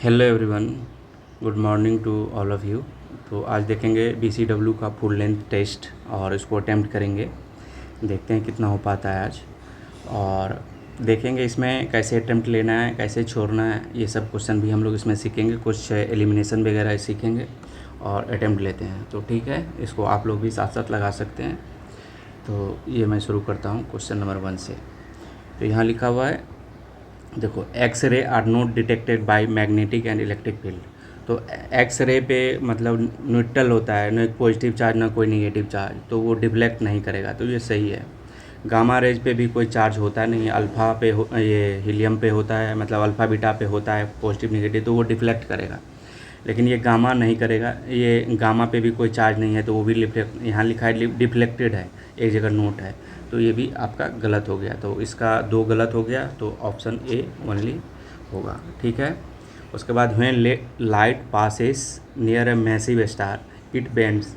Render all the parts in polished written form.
Hello everyone, good morning to all of you. तो आज देखेंगे BCW का फुल लेंथ टेस्ट और इसको अटैम्प्ट करेंगे। देखते हैं कितना हो पाता है आज, और देखेंगे इसमें कैसे अटैम्प्ट लेना है, कैसे छोड़ना है। ये सब क्वेश्चन भी हम लोग इसमें सीखेंगे, कुछ एलिमिनेशन वगैरह सीखेंगे और अटैम्प्ट लेते हैं। तो ठीक है, इसको आप लोग भी साथ साथ लगा सकते हैं। तो ये मैं शुरू करता हूँ क्वेश्चन नंबर 1 से। तो यहाँ लिखा हुआ है, देखो, X ray are not detected by magnetic and electric field. तो एक्स रे पे मतलब न्यूट्रल होता है, ना पॉजिटिव चार्ज ना कोई नेगेटिव चार्ज, तो वो डिफ्लेक्ट नहीं करेगा, तो ये सही है। गामा रेज पे भी कोई चार्ज होता नहीं, अल्फ़ा पे ये हीलियम पे होता है, मतलब अल्फ़ा बीटा पे होता है पॉजिटिव नेगेटिव, तो वो डिफ्लेक्ट करेगा। लेकिन ये गामा नहीं करेगा, ये गामा पे भी कोई चार्ज नहीं है, तो वो भी डिफ्लेक्ट, यहाँ लिखा है डिफ्लेक्टेड है, एक जगह नोट है, तो ये भी आपका गलत हो गया। तो इसका 2 गलत हो गया, तो ऑप्शन ए ओनली होगा। ठीक है। उसके बाद when light passes near a massive star it bends,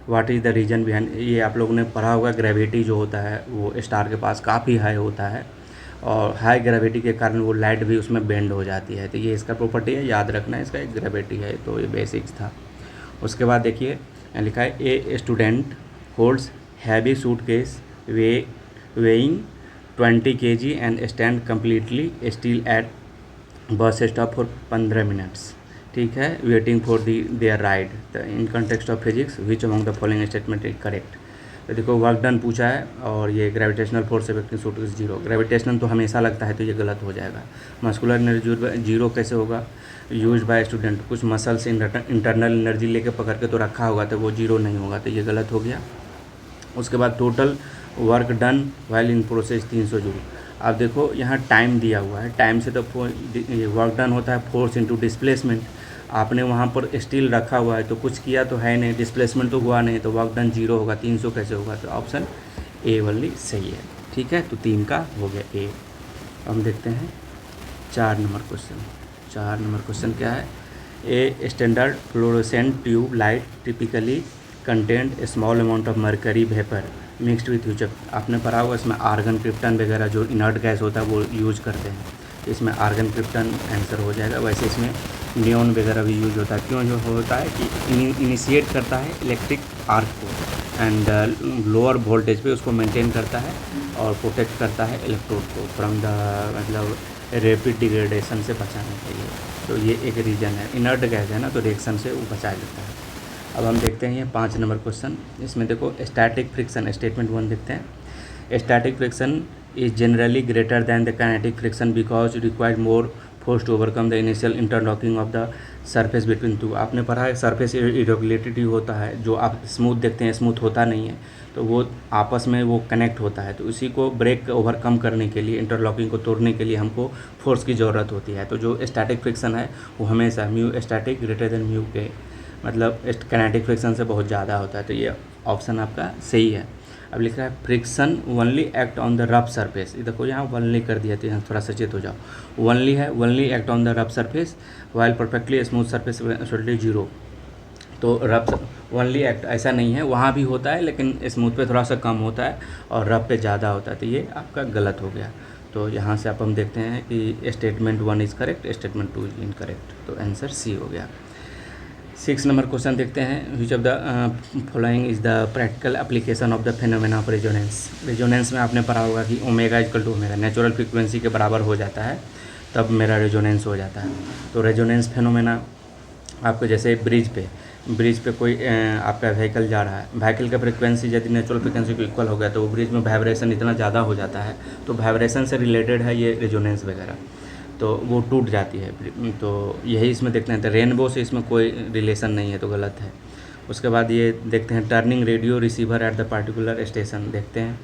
what is the reason behind. ये आप लोगों ने पढ़ा होगा, ग्रेविटी जो होता है वो स्टार के पास काफ़ी हाई होता है, और हाई ग्रेविटी के कारण वो लाइट भी उसमें बेंड हो जाती है। तो ये इसका प्रॉपर्टी है, याद रखना है, इसका एक ग्रेविटी है। तो ये बेसिक्स था। उसके बाद देखिए, यहाँ लिखा है a student holds heavy suitcase weighing 20 kg and stand completely still at bus stop for 15 minutes. ठीक है, waiting for their ride. In context of physics which among the following statement is correct. तो देखो, work done पूछा है, और ये gravitational force affecting suitcase 0। Gravitational तो हमेशा लगता है, तो ये गलत हो जाएगा। मस्कुलर एनर्जी 0 कैसे होगा, यूज बाय स्टूडेंट, कुछ मसल से इंटरनल एनर्जी लेके पकड़ के तो रखा होगा, तो वो 0 नहीं होगा, तो ये गलत हो गया। उसके बाद total work done while in process 300 joule. अब देखो, यहाँ टाइम दिया हुआ है, टाइम से तो वर्क डन होता है फोर्स इंटू डिस्प्लेसमेंट। आपने वहाँ पर स्टील रखा हुआ है, तो कुछ किया तो है नहीं, डिस्प्लेसमेंट तो हुआ नहीं, तो वर्क डन 0 होगा, 300 कैसे होगा। तो ऑप्शन ए वाली सही है। ठीक है, तो 3 का हो गया ए। हम देखते हैं 4 नंबर क्वेश्चन। 4 नंबर क्वेश्चन क्या है, a standard fluorescent tube light typically content a small amount of mercury vapour mixed with future. आपने पढ़ा होगा, इसमें आर्गन क्रिप्टन वगैरह जो इनर्ट गैस होता है वो यूज करते हैं, इसमें आर्गन क्रिप्टन आंसर हो जाएगा। वैसे इसमें नियॉन वगैरह भी यूज होता है। क्यों जो होता है कि इनिशिएट करता है इलेक्ट्रिक आर्क को, एंड लोअर वोल्टेज पे उसको मेंटेन करता है, और प्रोटेक्ट करता है इलेक्ट्रोड को फ्रॉम द मतलब रैपिड डिग्रेडेशन से बचाने के लिए। तो ये एक रीज़न है, इनर्ट गैस है ना, तो रिएक्शन से वो बचा लेता है। अब हम देखते हैं ये 5 नंबर क्वेश्चन। इसमें देखो, स्टैटिक फ्रिक्शन, स्टेटमेंट 1 देखते हैं। Static friction is generally greater than the kinetic friction because required more force to overcome the initial interlocking of the surface between two. आपने पढ़ा है, सरफेस इरेगुलेटिविटी होता है, जो आप स्मूथ देखते हैं स्मूथ होता नहीं है, तो वो आपस में वो कनेक्ट होता है। तो इसी को ब्रेक ओवरकम करने के लिए, इंटरलॉकिंग को तोड़ने के लिए हमको फोर्स की ज़रूरत होती है। तो जो स्टैटिक फ्रिक्शन है वो हमेशा mu static greater than mu के, मतलब काइनेटिक फ्रिक्शन से बहुत ज़्यादा होता है। तो ये ऑप्शन आपका सही है। अब लिख रहा है friction only act on the rough surface. देखो, यहाँ ओनली कर दिया, तो यहाँ थोड़ा सचेत हो जाओ। ओनली है, only act on the rough surface while perfectly smooth surface 0। तो रफ ओनली एक्ट ऐसा नहीं है, वहाँ भी होता है, लेकिन स्मूथ पे थोड़ा सा कम होता है और रफ पे ज़्यादा होता है। तो ये आपका गलत हो गया। तो यहाँ से आप हम देखते हैं कि statement 1 is correct, statement 2 is incorrect. तो आंसर सी हो गया। 6 नंबर क्वेश्चन देखते हैं। Which of the following is the practical application of the phenomena of resonance. Resonance में आपने पढ़ा होगा कि omega equal to omega, natural frequency के बराबर हो जाता है, तब मेरा रेजोनेंस हो जाता है। तो रेजोनेंस फेनोमेना आपको, जैसे ब्रिज पे कोई आपका व्हीकल जा रहा है, व्हीकल का फ्रीक्वेंसी यदि नेचुरल फ्रीक्वेंसी को इक्वल हो गया, तो वो ब्रिज में वाइब्रेशन इतना ज़्यादा हो जाता है, तो वाइब्रेशन से रिलेटेड है ये रेजोनेंस वगैरह, तो वो टूट जाती है। तो यही इसमें देखते हैं, तो रेनबो से इसमें कोई रिलेशन नहीं है, तो गलत है। उसके बाद ये देखते हैं, turning radio receiver at the particular station देखते हैं।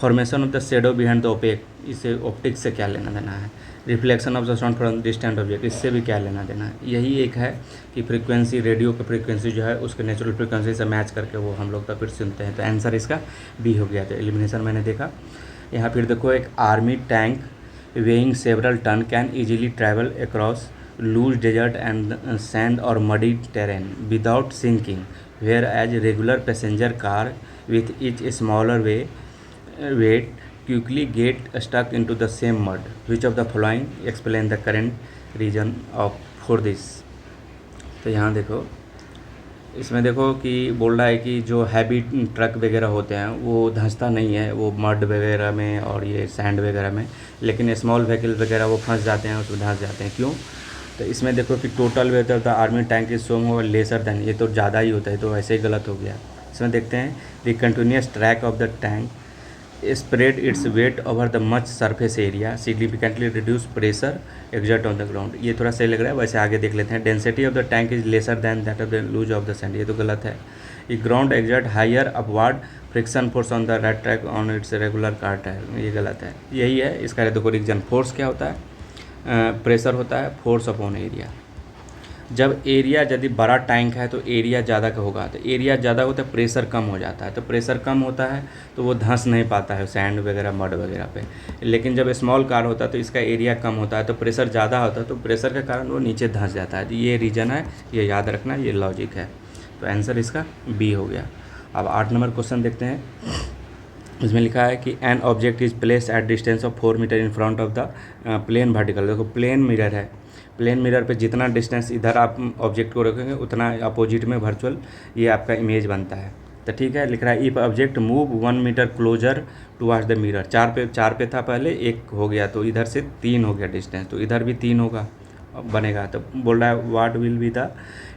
Formation of the shadow behind the OPEC, इससे ऑप्टिक्स से क्या लेना देना है। Reflection of the sound from distant object, इससे भी क्या लेना देना है। यही एक है कि फ्रीक्वेंसी, रेडियो की फ्रीक्वेंसी जो है उसके नेचुरल फ्रीक्वेंसी से मैच करके वो हम लोग का फिर सुनते हैं। तो आंसर इसका बी हो गया। तो एलिमिनेशन मैंने देखा। यहाँ फिर देखो, एक army tank weighing several ton can easily travel across loose desert and sand or muddy terrain without sinking, whereas regular passenger car with each smaller weight quickly get stuck into the same mud. Which of the following explain the current region of for this. तो यहाँ देखो, इसमें देखो कि बोल रहा है कि जो हैवी ट्रक वगैरह होते हैं वो धंसता नहीं है, वो मड वगैरह में और ये सैंड वगैरह में, लेकिन स्मॉल व्हीकल वगैरह वो फंस जाते हैं, उसमें धंस जाते हैं। क्यों? तो इसमें देखो कि total weight of the army tank is so more lesser than, ये तो ज़्यादा ही होता है, तो ऐसे ही गलत हो गया। इसमें देखते हैं the continuous track of the tank spread its weight over the much surface area significantly reduce pressure exert on the ground। ये थोड़ा सही लग रहा है, वैसे आगे देख लेते हैं। Density of the tank is lesser than that of the loose of the sand, ये तो गलत है। ये ground exert higher upward friction force on the right track on its regular cart है, ये गलत है। यही है इसका देखो रीजन। फोर्स क्या होता है? प्रेशर होता है फोर्स अपॉन एरिया। जब एरिया यदि बड़ा टैंक है तो एरिया ज़्यादा का होगा, तो एरिया ज़्यादा होता है, प्रेशर कम हो जाता है, तो प्रेशर कम होता है तो वो धंस नहीं पाता है सैंड वगैरह मड वगैरह पे। लेकिन जब स्मॉल कार होता है तो इसका एरिया कम होता है, तो प्रेशर ज़्यादा होता है, तो प्रेशर के कारण वो नीचे धंस जाता है। तो ये रीज़न है, ये याद रखना, ये लॉजिक है। तो आंसर इसका बी हो गया। अब 8 नंबर क्वेश्चन देखते हैं। इसमें लिखा है कि an object is place at distance of 4 metre in front of the plane vertical. देखो प्लेन मिरर है, प्लेन मिरर पे जितना डिस्टेंस इधर आप ऑब्जेक्ट को रखेंगे उतना अपोजिट में वर्चुअल ये आपका इमेज बनता है। तो ठीक है, लिख रहा है if object move 1 metre closer towards the mirror. 4 पे था पहले, 1 हो गया, तो इधर से 3 हो गया डिस्टेंस, तो इधर भी 3 होगा बनेगा। तो बोल रहा है what will be the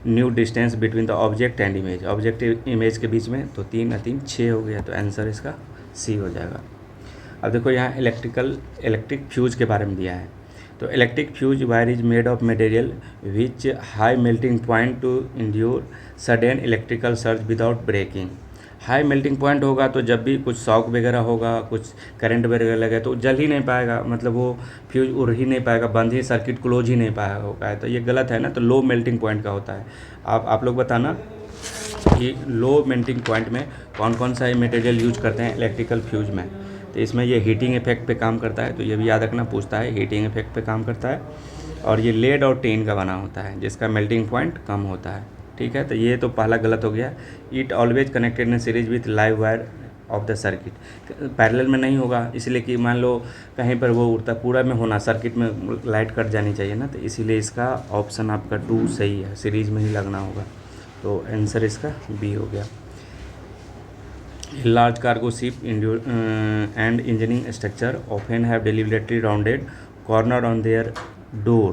new distance between the object and image, object image के बीच में, तो 3 और 3 6 हो गया, तो आंसर इसका सी हो जाएगा। अब देखो यहाँ इलेक्ट्रिक फ्यूज के बारे में दिया है। तो electric fuse wire is made of material which high melting point to endure sudden electrical surge without breaking. High melting point होगा तो जब भी कुछ शॉक वगैरह होगा, कुछ करंट वगैरह लगे तो जल ही नहीं पाएगा, मतलब वो फ्यूज उड़ ही नहीं पाएगा, बंद ही, सर्किट क्लोज ही नहीं पाएगा होगा। तो ये गलत है ना, तो लो मेल्टिंग पॉइंट का होता है। आप लोग बताना कि लो मेल्टिंग पॉइंट में कौन कौन सा मटेरियल यूज करते हैं इलेक्ट्रिकल फ्यूज में। तो इसमें ये हीटिंग इफेक्ट पे काम करता है, तो ये भी याद रखना, पूछता है हीटिंग इफेक्ट पे काम करता है। और ये लेड और टिन का बना होता है जिसका मेल्टिंग पॉइंट कम होता है। ठीक है, तो ये तो पहला गलत हो गया। It always connected in series with live wire of the circuit. Parallel में नहीं होगा, इसलिए कि मान लो कहीं पर वो उड़ता, पूरा में होना, सर्किट में लाइट कट जानी चाहिए ना, तो इसीलिए इसका ऑप्शन आपका 2 सही है, सीरीज में ही लगना होगा। तो आंसर इसका बी हो गया। Large cargo ship and engineering structure often have deliberately rounded corner on their door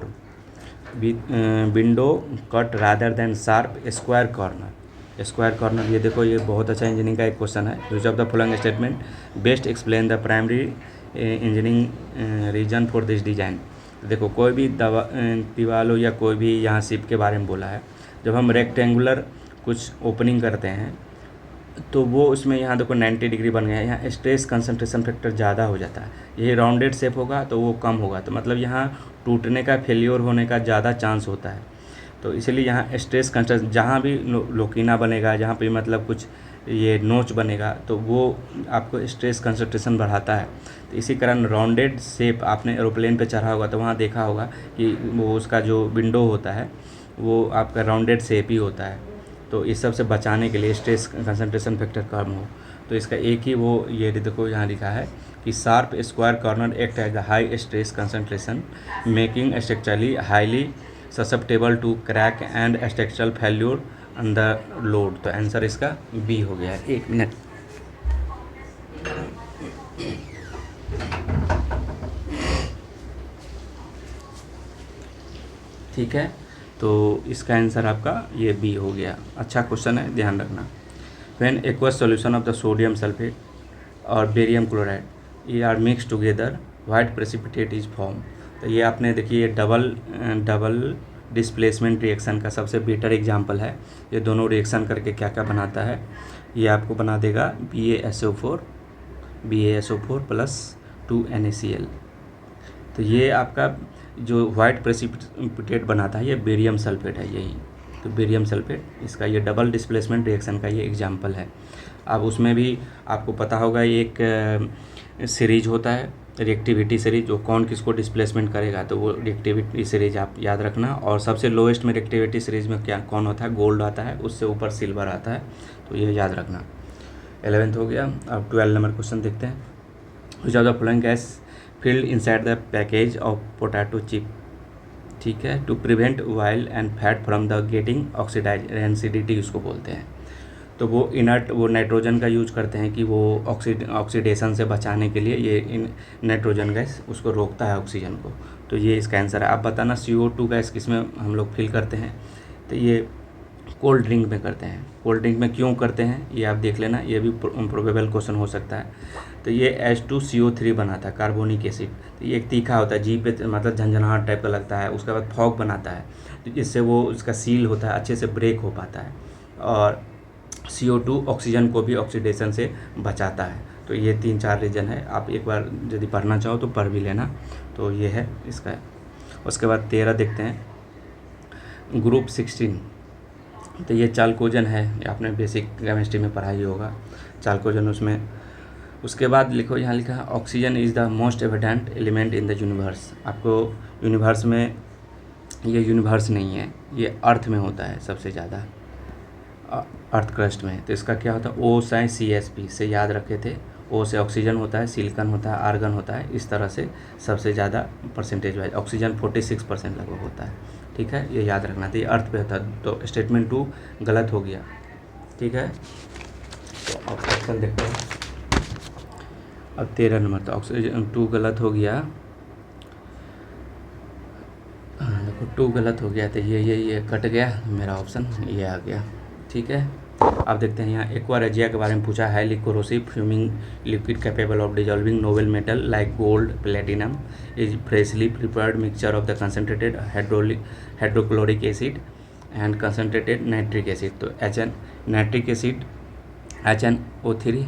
with window cut rather than sharp square corner। Square corner, ये देखो, ये बहुत अच्छा इंजीनियरिंग का एक क्वेश्चन है। Use of the following statement best explain the primary engineering reason for this design. देखो कोई भी दीवारों या कोई भी यहाँ शिप के बारे में बोला है, जब हम रेक्टेंगुलर कुछ ओपनिंग करते हैं तो वो उसमें यहाँ देखो 90 डिग्री बन गया है, यहाँ स्ट्रेस कंसंट्रेशन फैक्टर ज़्यादा हो जाता है। यही राउंडेड शेप होगा तो वो कम होगा, तो मतलब यहाँ टूटने का, फेल्योर होने का ज़्यादा चांस होता है। तो इसलिए यहाँ स्ट्रेस कंसंट्रेशन, जहाँ भी लोकीना बनेगा, जहाँ पे मतलब कुछ ये नोच बनेगा, तो वो आपको स्ट्रेस कंसंट्रेशन बढ़ाता है। तो इसी कारण राउंडेड शेप, आपने एरोप्लेन पे चढ़ा होगा तो वहाँ देखा होगा कि वो उसका जो विंडो होता है वो आपका राउंडेड शेप ही होता है। तो इस सब से बचाने के लिए स्ट्रेस कंसंट्रेशन फैक्टर कम हो, तो इसका एक ही वो ये देखो यहाँ लिखा है कि sharp square corner act as the high stress concentration making structurally highly susceptible to crack and structural failure under load. तो आंसर इसका बी हो गया है। 1 मिनट। ठीक है, तो इसका आंसर आपका ये बी हो गया। अच्छा क्वेश्चन है, ध्यान रखना। When aqueous solution of the sodium sulphate और बेरियम क्लोराइड ये are mix together white precipitate is form. तो ये आपने देखिए डबल डिस्प्लेसमेंट रिएक्शन का सबसे बेटर एग्जांपल है। ये दोनों रिएक्शन करके क्या क्या बनाता है, ये आपको बना देगा BaSO4 प्लस 2 NaCl। तो ये आपका जो वाइट प्रेसिपिटेट बनाता है ये बेरियम सल्फेट है, यही। तो बेरियम सल्फेट, इसका ये डबल डिस्प्लेसमेंट रिएक्शन का ये एग्जांपल है। अब उसमें भी आपको पता होगा एक सीरीज होता है, रिएक्टिविटी सीरीज, जो कौन किसको डिस्प्लेसमेंट करेगा, तो वो रिएक्टिविटी सीरीज आप याद रखना। और सबसे लोएस्ट में रिएक्टिविटी सीरीज में क्या कौन होता है, गोल्ड आता है, उससे ऊपर सिल्वर आता है, तो ये याद रखना। 11th हो गया। अब 12 नंबर क्वेश्चन देखते हैं। Which of the following gas filled inside the package of potato chip। ठीक है, to prevent oil and fat from the getting oxidise, NCDT उसको बोलते हैं। तो वो इनर्ट, वो नाइट्रोजन का यूज करते हैं कि वो ऑक्सीडेशन से बचाने के लिए ये इन नाइट्रोजन गैस उसको रोकता है ऑक्सीजन को। तो ये इसका आंसर है। आप बताना CO2 गैस किस में हम लोग फील करते हैं? तो ये कोल्ड ड्रिंक में करते हैं। कोल्ड ड्रिंक में क्यों करते हैं ये आप देख लेना, ये भी प्रोबेबल क्वेश्चन हो सकता है। तो ये H2CO3 बनाता है, कार्बोनिक एसिड। तो ये एक तीखा होता है, जीभ पे मतलब झंझनाहट टाइप का लगता है। उसके बाद फॉग बनाता है, तो इससे वो उसका सील होता है, अच्छे से ब्रेक हो पाता है। और CO2 ऑक्सीजन को भी ऑक्सीडेशन से बचाता है। तो ये 3-4 रीजन है। आप एक बार यदि पढ़ना चाहो तो पढ़ भी लेना। तो ये है इसका। उसके बाद 13 देखते हैं, ग्रुप 16। तो ये चाल्कोजन है, आपने बेसिक केमिस्ट्री में पढ़ा ही होगा चाल्कोजन उसमें। उसके बाद लिखो, यहाँ लिखा है oxygen is the most evident element in the universe. आपको यूनिवर्स में, ये यूनिवर्स नहीं है, ये अर्थ में होता है सबसे ज़्यादा, अर्थ क्रस्ट में। तो इसका क्या होता है, O/CsP से याद रखे थे। O से ऑक्सीजन होता है, सिलिकॉन होता है, आर्गन होता है, इस तरह से सबसे ज़्यादा परसेंटेज वाइज ऑक्सीजन 46% लगभग होता है। ठीक है, ये याद रखना। तो ये अर्थ पे होता है। तो स्टेटमेंट 2 गलत हो गया। ठीक है, तो अब ऑप्शन देखते हैं। अब 13 नंबर, तो ऑक्सीजन 2 गलत हो गया। देखो 2 गलत हो गया, तो ये कट गया मेरा ऑप्शन, ये आ गया। ठीक है, अब देखते हैं यहाँ एक्वारेजिया के बारे में पूछा है। Corrosive fuming liquid capable of dissolving noble metal like gold platinum is freshly prepared mixture of the concentrated hydrochloric acid and concentrated nitric acid. तो HN नाइट्रिक एसिड HNO3।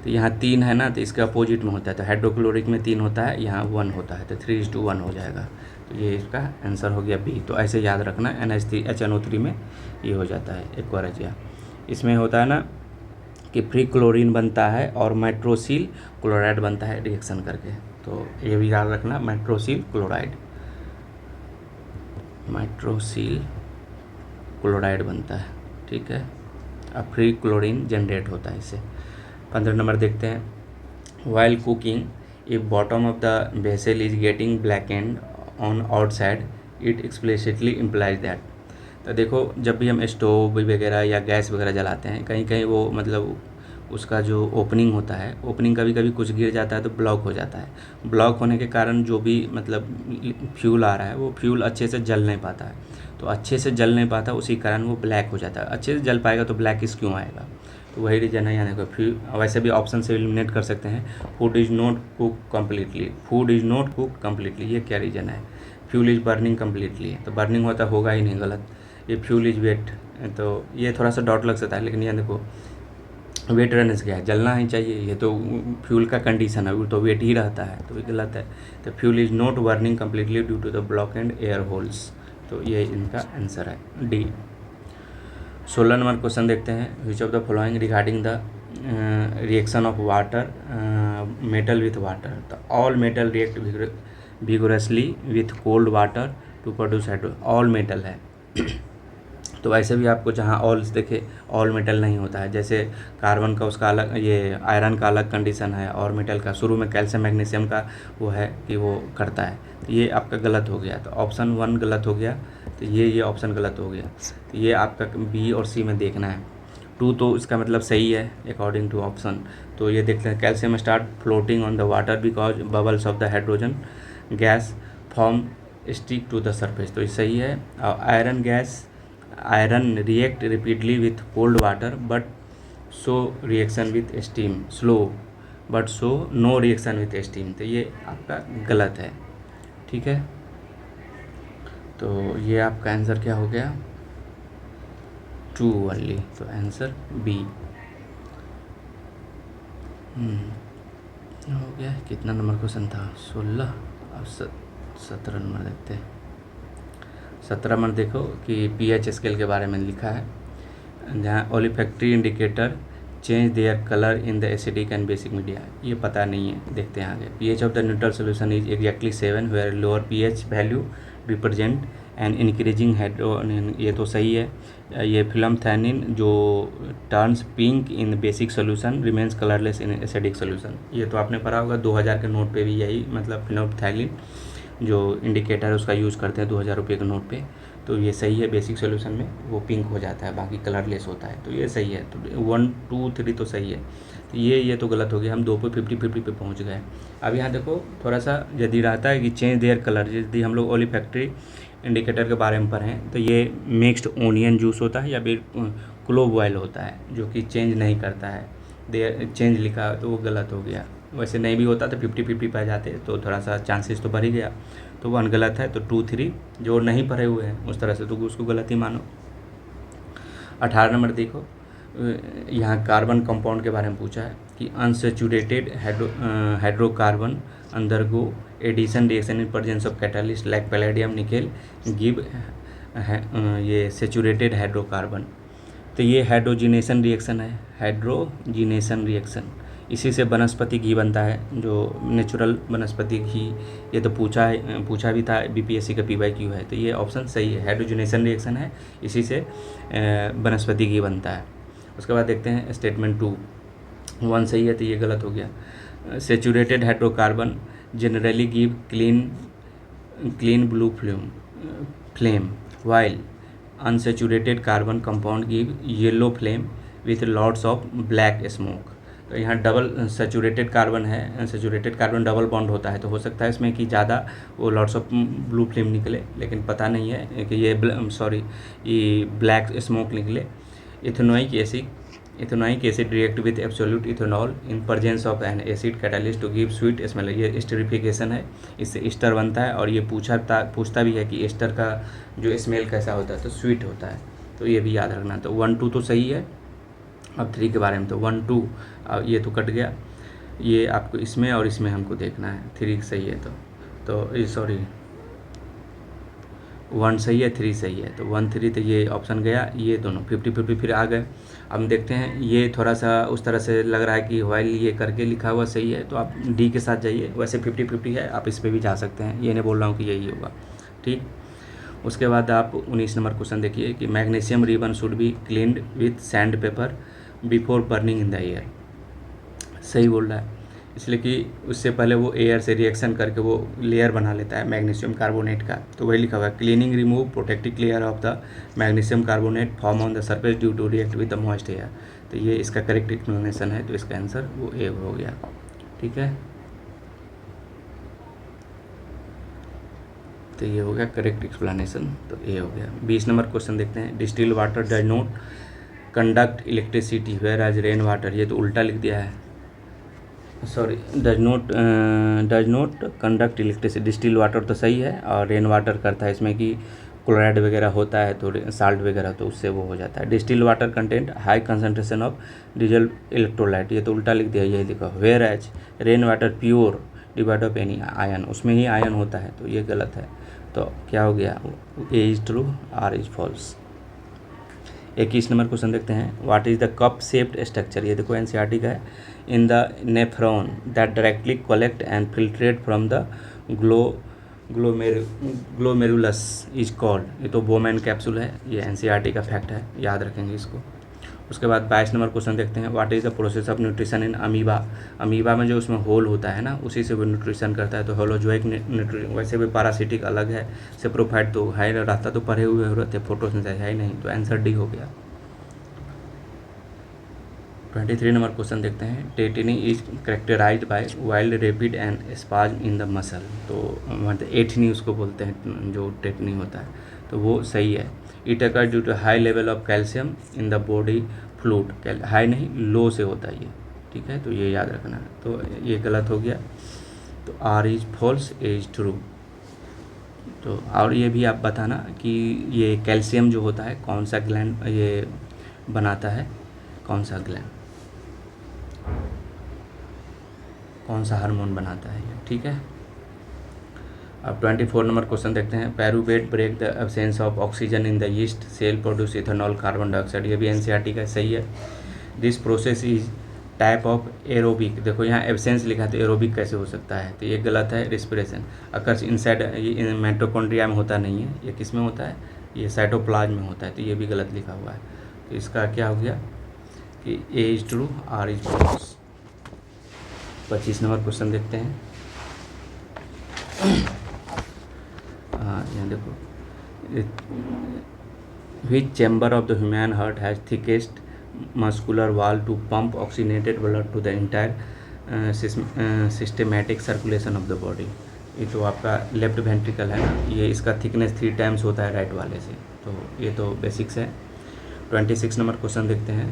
तो यहाँ 3 है ना, तो इसके अपोजिट में होता है। तो हाइड्रोक्लोरिक में 3 होता है, यहाँ 1 होता है, तो 3:1 हो जाएगा। तो ये इसका आंसर हो गया B। तो ऐसे याद रखना, HNO3 में ये हो जाता है एक्वारेजिया। इसमें होता है ना कि फ्री क्लोरीन बनता है और नाइट्रोसिल क्लोराइड बनता है रिएक्शन करके। तो ये भी याद रखना, नाइट्रोसिल क्लोराइड बनता है। ठीक है, अब फ्री क्लोरीन जनरेट होता है इससे। 15 नंबर देखते हैं, while cooking if bottom of the vessel is getting blackened on outside it explicitly implies that. तो देखो, जब भी हम स्टोव वगैरह या गैस वगैरह जलाते हैं, कहीं कहीं वो मतलब उसका जो ओपनिंग होता है, ओपनिंग कभी कभी कुछ गिर जाता है तो ब्लॉक हो जाता है। ब्लॉक होने के कारण जो भी मतलब फ्यूल आ रहा है, वो फ्यूल अच्छे से जल नहीं पाता है। तो अच्छे से जल नहीं पाता, उसी कारण वो ब्लैक हो जाता है। अच्छे से जल पाएगा तो ब्लैकिश क्यों आएगा? तो वही रीजन है। यानी कि वैसे भी ऑप्शन से एलिमिनेट कर सकते हैं। Food is not cook completely, ये क्या रीजन है? फ्यूल इज़ बर्निंग कम्प्लीटली, तो बर्निंग होगा ही नहीं, गलत। ये फ्यूल इज़ वेट, तो ये थोड़ा सा डाउट लग सकता है, लेकिन ये देखो वेट रहने से क्या है, जलना ही चाहिए। ये तो फ्यूल का कंडीशन है, वो तो वेट ही रहता है, तो ये गलत है। तो fuel is not burning completely due to the block and air holes. तो ये इनका आंसर है D। 16 नंबर क्वेश्चन देखते हैं, which of the following regarding the reaction of water metal with water. तो all metal react vigorously with cold water to produce hydro, all metal है। तो वैसे भी आपको जहाँ ऑल देखे, ऑल मेटल नहीं होता है। जैसे कार्बन का उसका अलग, ये आयरन का अलग कंडीशन है, और मेटल का शुरू में कैल्शियम मैग्नीशियम का वो है कि वो करता है। तो ये आपका गलत हो गया, तो ऑप्शन 1 गलत हो गया। तो ये ऑप्शन गलत हो गया। तो ये आपका B और C में देखना है। 2 तो इसका मतलब सही है अकॉर्डिंग टू ऑप्शन। तो ये देखते हैं, calcium start floating on the water because bubbles of the hydrogen gas form stick to the surface. तो ये सही है। Iron react repeatedly with cold water but show reaction with steam slow, but show no reaction with steam. तो ये आपका गलत है। ठीक है, तो ये आपका आंसर क्या हो गया? 2 ओनली। तो आंसर B हो गया। कितना नंबर क्वेश्चन था? 16। अब 17 नंबर देखते हैं। 17 नंबर देखो कि pH स्केल के बारे में लिखा है, जहाँ olfactory indicator change their colour in the acidic and basic media. ये पता नहीं है, देखते हैं आगे। pH of the neutral solution is exactly 7 where lower pH value represent and increasing hydro, ये तो सही है। ये फिल्मथैनिन जो turns pink in basic solution remains colourless in acidic solution, ये तो आपने पढ़ा होगा 2000 के नोट पे भी यही मतलब फिल्मथैनिन जो इंडिकेटर है उसका यूज़ करते हैं 2000 रुपये के नोट पे, तो ये सही है। बेसिक सोल्यूशन में वो पिंक हो जाता है, बाकी कलरलेस होता है, तो ये सही है। तो 1 2 3 तो सही है। तो ये तो गलत हो गया, हम 2 पे 50-50 पे पहुँच गए। अब यहाँ देखो थोड़ा सा यदि रहता है कि चेंज देयर कलर, यदि हम लोग ओलिफैक्ट्री इंडिकेटर के बारे में पढ़ें तो ये मिक्स्ड ओनियन जूस होता है या फिर क्लोव ऑयल होता है जो कि चेंज नहीं करता है। देयर चेंज लिखा तो वो गलत हो गया। वैसे नहीं भी होता तो 50-50 पे जाते तो थोड़ा सा चांसेस तो बढ़ ही गया। तो 1 गलत है, तो 2 3 जो नहीं पढ़े हुए हैं उस तरह से तो उसको गलत ही मानो। 18 नंबर देखो, यहाँ कार्बन कंपाउंड के बारे में पूछा है कि unsaturated hydrocarbon undergo addition reaction in presence of catalyst like palladium nickel give ये सेचुरेटेड हाइड्रोकार्बन। तो ये हाइड्रोजिनेशन रिएक्शन है, हाइड्रोजिनेशन रिएक्शन, इसी से वनस्पति घी बनता है, जो नेचुरल वनस्पति घी। ये तो पूछा भी था बीपीएससी का PYQ है, तो ये ऑप्शन सही है, हाइड्रोजिनेशन रिएक्शन है, इसी से वनस्पति घी बनता है। उसके बाद देखते हैं स्टेटमेंट 2, 1 सही है तो ये गलत हो गया। Saturated hydrocarbon generally give clean blue flame while unsaturated carbon compound give yellow flame with lots of black smoke. तो यहाँ डबल सेचुरेटेड कार्बन है, सेचुरेटेड कार्बन डबल बॉन्ड होता है, तो हो सकता है इसमें कि ज़्यादा वो लॉट्स ऑफ ब्लू फ्लेम निकले, लेकिन पता नहीं है कि ये ब्लैक स्मोक निकले। Ethanoic acid react with absolute ethanol in presence of an acid catalyst to give sweet smell. ये एस्टरिफिकेशन है, इससे एस्टर बनता है, और ये पूछता भी है कि एस्टर का जो स्मेल कैसा होता है, तो स्वीट होता है, तो ये भी याद रखना। तो 1 2 तो सही है। अब 3 के बारे में, तो 1 2 ये तो कट गया, ये आपको इसमें और इसमें हमको देखना है। 3 सही है तो सॉरी 1 सही है, 3 सही है, तो 1 3 तो ये ऑप्शन गया। ये दोनों 50-50 फिर आ गए। अब देखते हैं, ये थोड़ा सा उस तरह से लग रहा है कि वाइल ये करके लिखा हुआ सही है, तो आप डी के साथ जाइए। वैसे 50-50 है, आप इस पर भी जा सकते हैं, ये नहीं बोल रहा हूँ कि यही होगा, ठीक। उसके बाद आप 19 नंबर क्वेश्चन देखिए कि magnesium ribbon should be cleaned with sand paper before burning in the air. सही बोल रहा है, इसलिए कि उससे पहले वो एयर से रिएक्शन करके वो लेयर बना लेता है मैग्नीशियम कार्बोनेट का, तो वही लिखा हुआ है cleaning remove protective layer of the magnesium carbonate form on the surface due to react with the moist air. तो ये इसका करेक्ट एक्सप्लेनेशन है, तो इसका आंसर वो ए हो गया, ठीक है। तो ये हो गया करेक्ट एक्सप्लेनेशन, तो ए हो गया। 20 नंबर क्वेश्चन देखते हैं, distilled water does not conduct electricity whereas rain water. ये तो उल्टा लिख दिया है, sorry, does not conduct electricity. Distil water तो सही है, और रेन वाटर करता है इसमें कि क्लोराइड वगैरह होता है, तो साल्ट वगैरह, तो उससे वो हो जाता है। Distil water content high concentration of dissolve electrolyte. ये तो उल्टा लिख दिया, यही लिखा। Whereas rain water pure devoid of any ion, उसमें ही आयन होता है, तो ये गलत है। तो क्या हो गया, A is true, R is false. 21 number question देखते हैं, what is the cup shaped structure. ये देखो एनसीईआरटी का है। In the nephron that directly collect and filtrate from the glomerulus is called. ये तो बोमैन कैप्सूल है, ये एनसीईआरटी का फैक्ट है, याद रखेंगे इसको। उसके बाद 22 नंबर क्वेश्चन देखते हैं, what is the process of nutrition in amoeba. Amoeba में जो उसमें होल होता है ना, उसी से वो न्यूट्रिशन करता है, तो होलोजोइक न्यूट्रिशन। वैसे भी पैरासिटिक अलग है, सेप्रोफाइट तो है, रहता तो पढ़े हुए रहते, फोटोसिंथेसिस है ही नहीं, तो आंसर डी हो गया। 23 नंबर क्वेश्चन देखते हैं, tetany is characterised by wild rapid and spasm in the muscle. तो मतलब एथनी उसको बोलते हैं, जो टेटनी होता है, तो वो सही है। It occur due to high level of calcium in the body fluid. High नहीं, लो से होता है ये, ठीक है, तो ये याद रखना है। तो ये गलत हो गया, तो R is false, A is true. तो और ये भी आप बताना कि ये कैल्शियम जो होता है कौन सा ग्लैंड ये बनाता है, कौन सा ग्लैंड, कौन सा हार्मोन बनाता है ये, ठीक है। अब 24 नंबर क्वेश्चन देखते हैं, pyruvate break the absence of oxygen in the yeast cell produce ethanol carbon dioxide. ये भी एनसीईआरटी का सही है। This process is type of aerobic. देखो यहाँ एब्सेंस लिखा है, तो एरोबिक कैसे हो सकता है, तो ये गलत है। रिस्पिरेशन अकर्स इनसाइड, ये माइटोकॉन्ड्रिया में होता नहीं है, ये किस में होता है, ये साइटोप्लाज्म में होता है, तो ये भी गलत लिखा हुआ है। तो इसका क्या हो गया कि A is true, R is false. 25 number question देखते हैं, हाँ यहाँ देखो, which chamber of the human heart has thickest muscular wall to pump oxygenated blood to the entire systematic circulation of the body। ये तो आपका लेफ्ट वेंट्रिकल है ना, ये इसका थिकनेस 3 टाइम्स होता है राइट वाले से, तो ये तो बेसिक्स है। 26 नंबर क्वेश्चन देखते हैं।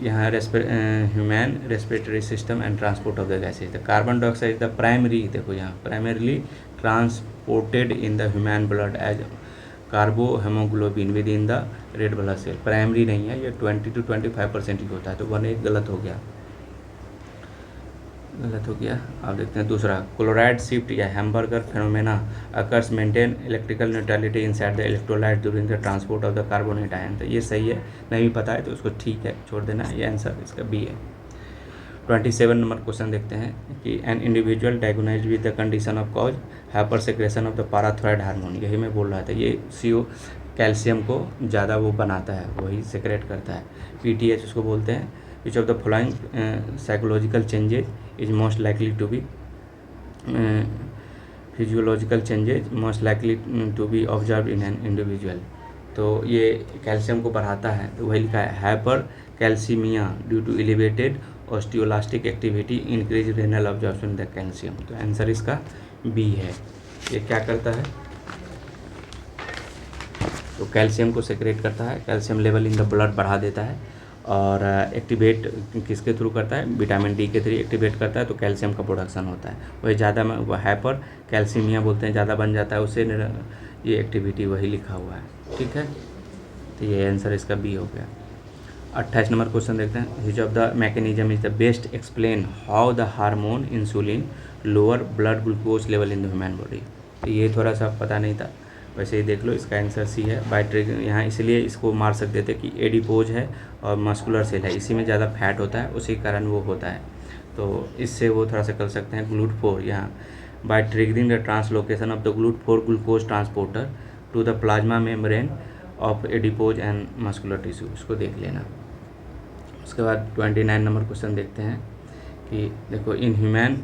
यहाँ human respiratory system and transport of the gases. The carbon dioxide the primary, देखो यहाँ primarily transported in the human blood as carbo haemoglobin within the red blood cell. Primary नहीं है, ये 20 to 25% ही होता है, तो 1 गलत हो गया, गलत हो गया। अब देखते हैं दूसरा, क्लोराइड शिफ्ट या hamburger phenomena occurs maintain electrical neutrality inside the electrolyte during the transport of the carbonate ion. तो ये सही है, नहीं पता है तो उसको ठीक है छोड़ देना, ये आंसर इसका बी है। 27 नंबर क्वेश्चन देखते हैं कि an individual diagnosed with the condition of cause hyper secretion of the parathyroid hormone. यही मैं बोल रहा था, ये CO कैल्शियम को ज़्यादा वो बनाता है, वही सेक्रेट करता है। PTH उसको बोलते हैं। Which of the following psychological changes is most likely to be physiological changes most likely to be observe in an individual. तो ये कैल्शियम को बढ़ाता है, तो वही लिखा है hypercalcaemia due to elevated osteoclastic activity increase renal absorption the calcium. तो आंसर इसका बी है। ये क्या करता है, तो कैल्शियम को सेक्रेट करता है, calcium level in the blood बढ़ा देता है, और एक्टिवेट किसके थ्रू करता है, विटामिन डी के थ्रू एक्टिवेट करता है, तो कैल्शियम का प्रोडक्शन होता है। वही ज़्यादा में हाइपर कैल्सीमिया बोलते हैं, ज़्यादा बन जाता है उससे, ये एक्टिविटी वही लिखा हुआ है, ठीक है। तो ये आंसर इसका बी हो गया। 28 नंबर क्वेश्चन देखते हैं। Which of the mechanism is the best explain how the hormone insulin lower blood glucose level in the human body. तो ये थोड़ा सा पता नहीं था, वैसे ही देख लो, इसका आंसर सी है। बाय ट्रिग यहाँ इसलिए इसको मार सकते थे कि एडिपोज है और मस्कुलर सेल है, इसी में ज़्यादा फैट होता है, उसी कारण वो होता है, तो इससे वो थोड़ा सा कर सकते हैं। GLUT4 यहाँ by triggering the translocation of the GLUT4 glucose transporter to the plasma membrane of adipose and muscular tissue, इसको देख लेना। उसके बाद 29 नंबर क्वेश्चन देखते हैं कि देखो, in human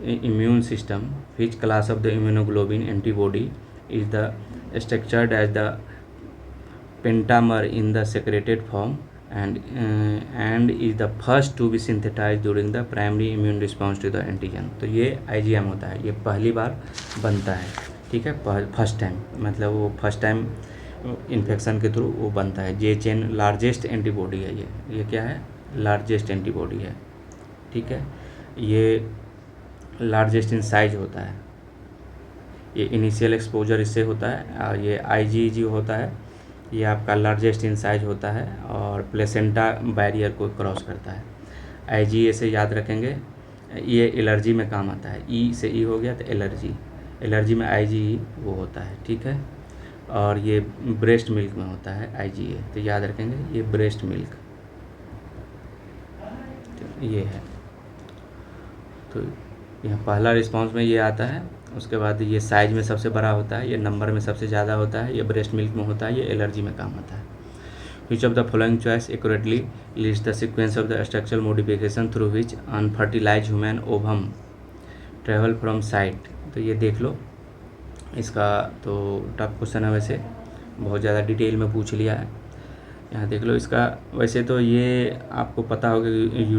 immune system which class of the immunoglobin antibody is the structured as the pentamer in the secreted form and is the first to be synthetize during the primary immune response to the antigen. तो ये IgM होता है, ये पहली बार बनता है, ठीक है, फर्स्ट टाइम, मतलब वो फर्स्ट टाइम इन्फेक्शन के थ्रू वो बनता है। जे चेन लार्जेस्ट एंटीबॉडी है, ये क्या है, लार्जेस्ट एंटीबॉडी है, ठीक है। ये लार्जेस्ट इन साइज होता है, ये इनिशियल एक्सपोजर इससे होता है, और ये IgG होता है, ये आपका लार्जेस्ट इन साइज होता है और प्लेसेंटा बैरियर को क्रॉस करता है। IgA से याद रखेंगे, ये एलर्जी में काम आता है, E से E हो गया तो एलर्जी, एलर्जी में IgE वो होता है, ठीक है। और ये ब्रेस्ट मिल्क में होता है IgA, तो याद रखेंगे ये ब्रेस्ट मिल्क, तो ये है। तो यहाँ पहला रिस्पांस में ये आता है, उसके बाद ये साइज में सबसे बड़ा होता है, ये नंबर में सबसे ज़्यादा होता है, ये ब्रेस्ट मिल्क में होता है, ये एलर्जी में काम आता है। Which of the following choice accurately list the sequence of the structural modification through which unfertilised human ovum travel from site. तो ये देख लो, इसका तो टफ क्वेश्चन है, वैसे बहुत ज़्यादा डिटेल में पूछ लिया है। यहाँ देख लो इसका, वैसे तो ये आपको पता होगा कि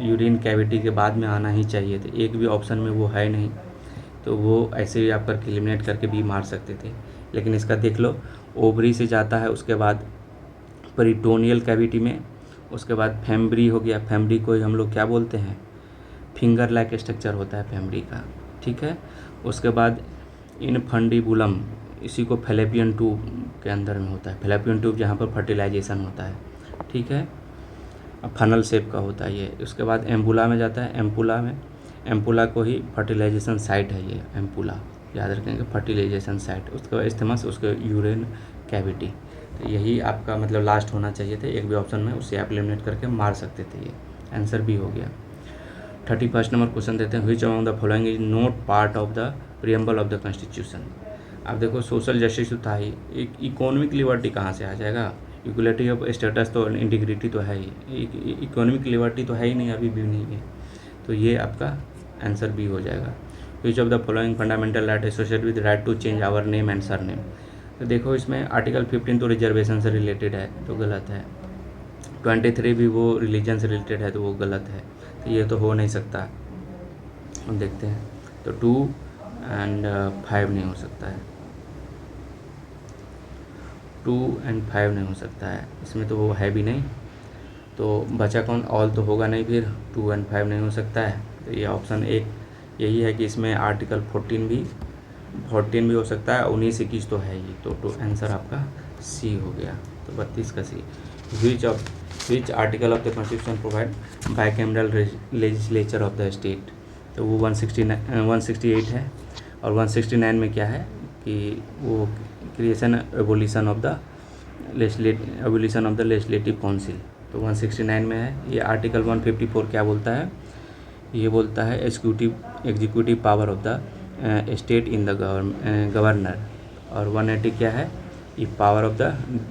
यूरिन कैविटी के बाद में आना ही चाहिए थे, एक भी ऑप्शन में वो है नहीं, तो वो ऐसे ही आप करके एलिमिनेट करके भी मार सकते थे। लेकिन इसका देख लो, ओवरी से जाता है, उसके बाद पेरिटोनियल कैविटी में, उसके बाद फेम्ब्री हो गया, फेम्ब्री को हम लोग क्या बोलते हैं, फिंगर लाइक स्ट्रक्चर होता है फेम्ब्री का, ठीक है। उसके बाद इनफंडिबुलम, इसी को फैलेपियन ट्यूब के अंदर में होता है, फैलेपियन ट्यूब जहाँ पर फर्टिलाइजेशन होता है, ठीक है, फनल शेप का होता है ये। उसके बाद एम्पुला में जाता है, एम्पुला को ही फर्टिलाइजेशन साइट है ये एम्पुला, याद रखेंगे, फर्टिलाइजेशन साइट। उसके बाद इस्तेमाल उसके यूरिन कैविटी, तो यही आपका मतलब लास्ट होना चाहिए थे, एक भी ऑप्शन में, उससे आप एलिमिनेट करके मार सकते थे, ये आंसर भी हो गया। 31 नंबर क्वेश्चन देते हैं। Which among the following is not part of the preamble of the constitution. अब देखो, सोशल जस्टिस तो था ही, इकोनॉमिक लिबर्टी कहाँ से आ जाएगा, इक्वलिटी ऑफ स्टेटस तो, इंटीग्रिटी तो है ही, इकोनॉमिक लिबर्टी तो है ही नहीं, अभी भी नहीं है, तो ये आपका आंसर बी हो जाएगा। Which of the following fundamental right associated with right to change our name and surname. तो देखो इसमें आर्टिकल 15 तो रिजर्वेशन से रिलेटेड है तो गलत है, 23 भी वो रिलीजन से रिलेटेड है तो वो गलत है, तो ये तो हो नहीं सकता। हम देखते हैं तो 2 एंड 5 नहीं हो सकता है, 2 एंड 5 नहीं हो सकता है, इसमें तो वो है भी नहीं, तो बचा कौन, ऑल तो होगा नहीं, फिर 2 एंड 5 नहीं हो सकता है। तो ये ऑप्शन एक यही है कि इसमें आर्टिकल 14 भी हो सकता है, 19 21 तो है ही, तो आंसर आपका सी हो गया, तो 32 का C. Which article of the constitution provide bicameral legislature of the state, तो वो 168 है। और 169 में क्या है कि वो creation abolition of the legislative council, तो 169 में है। ये आर्टिकल 154 क्या बोलता है, ये बोलता है executive power of the state in the governor. और 180 क्या है, ये power of the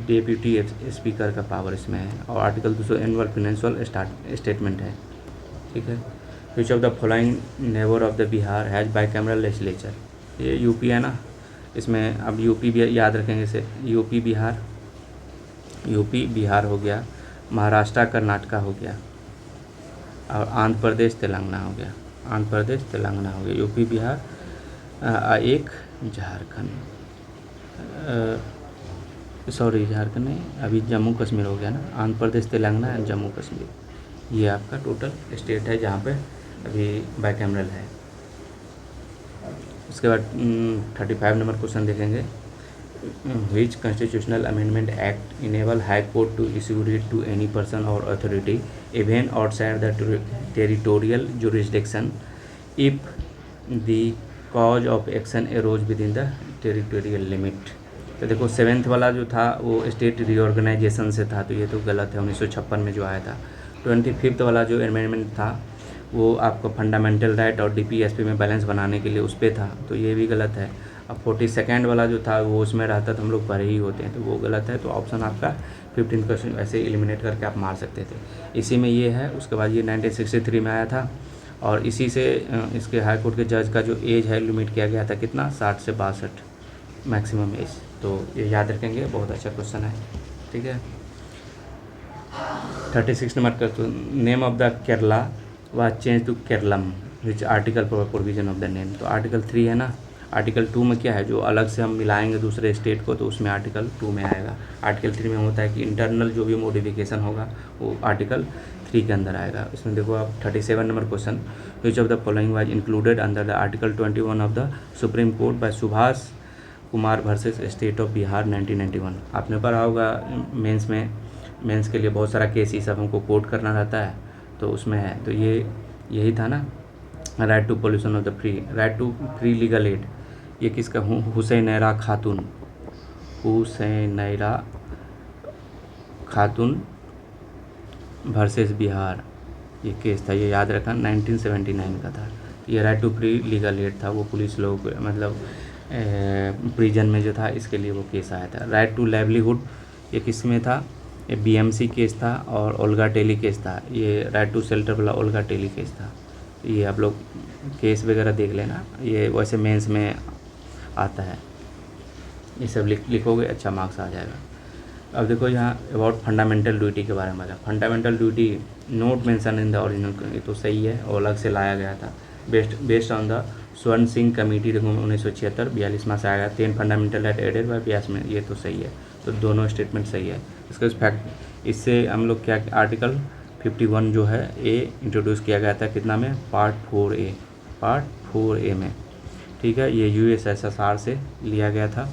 deputy speaker का पावर इसमें है। और आर्टिकल 200 एनुअल फाइनेंशियल स्टेटमेंट है, ठीक है। Which of the following neighbour of the Bihar has bicameral legislature, ये यूपी है ना, इसमें अब यूपी भी याद रखेंगे इसे, यूपी बिहार हो गया, महाराष्ट्र कर्नाटका हो गया, और आंध्र प्रदेश तेलंगाना हो गया, यूपी बिहार, एक झारखंड, झारखंड नहीं, अभी जम्मू कश्मीर हो गया ना, आंध्र प्रदेश तेलंगाना एंड जम्मू कश्मीर, ये आपका टोटल स्टेट है जहाँ पे अभी बाइकैमरल है। उसके बाद 35 नंबर क्वेश्चन देखेंगे, which constitutional amendment act enable high court to issue writ to any person और authority even outside the territorial jurisdiction if the cause of action arose within the territorial limit. तो देखो 7th वाला जो था वो state reorganisation से था, तो ये तो गलत है, 1956 में जो आया था। 25th वाला जो अमेंडमेंट था वो आपको फंडामेंटल राइट और डीपीएसपी में बैलेंस बनाने के लिए उस पर था, तो ये भी गलत है। अब 42nd वाला जो था वो उसमें रहता तो हम लोग पढ़े ही होते हैं, तो वो गलत है। तो ऑप्शन आपका 15 क्वेश्चन ऐसे एलिमिनेट करके आप मार सकते थे, इसी में ये है। उसके बाद ये 1963 में आया था, और इसी से इसके हाई कोर्ट के जज का जो एज है लिमिट किया गया था, कितना, 60 से 62 मैक्सिमम एज। तो ये याद रखेंगे, बहुत अच्छा क्वेश्चन है, ठीक है। 36 नंबर का, नेम ऑफ द केरला व change to Keralam which article provision of the name, तो आर्टिकल 3 है ना। आर्टिकल 2 में क्या है, जो अलग से हम मिलाएंगे दूसरे स्टेट को, तो उसमें आर्टिकल 2 में आएगा। आर्टिकल 3 में होता है कि इंटरनल जो भी मॉडिफिकेशन होगा वो आर्टिकल 3 के अंदर आएगा। इसमें देखो आप 37 number question, which of the following was included under the article 21 of the supreme court by Subhash Kumar versus state of Bihar 1991। आपने पढ़ा होगा मेंस के लिए बहुत सारा केस ही सब हमको कोट करना रहता है, तो उसमें है। तो ये यही था ना, right to pollution of the right to free legal aid, ये किसका, हुसैनैरा खातून वर्सेस बिहार, ये केस था, ये याद रखना, 1979 का था। ये right to free legal aid था, वो पुलिस लोग मतलब प्रिजन में जो था, इसके लिए वो केस आया था। राइट टू लाइवलीहुड, ये किस में था, ये बीएमसी केस था, और ओल्गा टेली केस था। ये राइट टू शेल्टर वाला ओल्गा टेली केस था। ये आप लोग केस वगैरह देख लेना, ये वैसे मेंस में आता है, ये सब लिखोगे अच्छा मार्क्स आ जाएगा। अब देखो यहाँ अबाउट फंडामेंटल ड्यूटी के बारे में, fundamental duty note mention in the original, ये तो सही है, और अलग से लाया गया था बेस्ड ऑन द स्वर्ण सिंह कमेटी 1976 42वां से आया। 10 फंडामेंटल राइट एडेड बाय 82 में, ये तो सही है, तो दोनों स्टेटमेंट सही है। इसका फैक्ट, इससे हम लोग क्या, आर्टिकल 51 जो है ए इंट्रोड्यूस किया गया था, कितना में, पार्ट 4A में, ठीक है। ये यूएसएसआर से लिया गया था,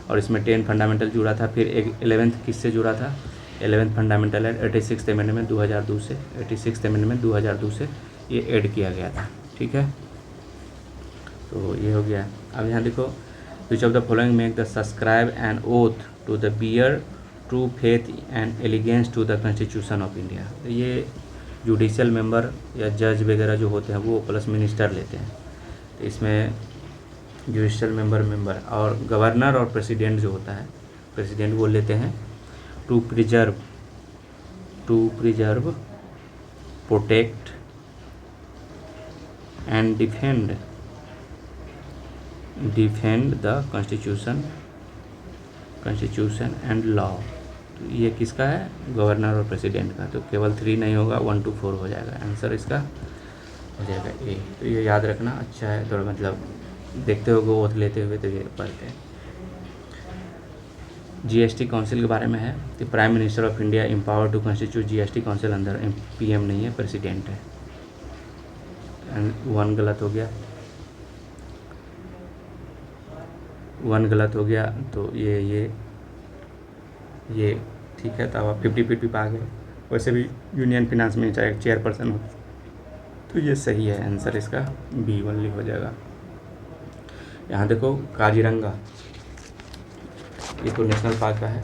और इसमें 10 फंडामेंटल जुड़ा था। फिर 11th किससे जुड़ा था, 11th फंडामेंटल है 86th अमेंडमेंट 2002 से, 86th अमेंडमेंट 2002 से ये ऐड किया गया था, ठीक है। तो ये हो गया। अब यहाँ देखो, which of the following make the subscribe an oath to the bear true faith and allegiance to the constitution of India. ये जुडिशियल मेंबर या जज वगैरह जो होते हैं वो प्लस मिनिस्टर लेते हैं, तो इसमें जुडिशियल मेंबर और गवर्नर और प्रेसिडेंट जो होता है, प्रेसिडेंट वो लेते हैं to preserve protect and defend defend the constitution and law. तो ये किसका है? गवर्नर और प्रेसिडेंट का। तो केवल 3 नहीं होगा, 1 to 4 हो जाएगा। आंसर इसका हो जाएगा ए। तो ये याद रखना, अच्छा है थोड़ा, मतलब देखते हो ओथ लेते हुए तो ये पढ़ते हैं। जीएसटी काउंसिल के बारे में है कि prime minister of India empower to constitute GST council अंदर, पीएम नहीं है, प्रेसिडेंट है। एंड 1 गलत हो गया, 1 गलत हो गया। तो ये ठीक है। तो अब 50-50 पा गए। वैसे भी यूनियन फिनांस में चाहे चेयरपर्सन हो, तो ये सही है। आंसर इसका बी ओनली हो जाएगा। यहाँ देखो काजीरंगा, ये तो नेशनल पार्क का है।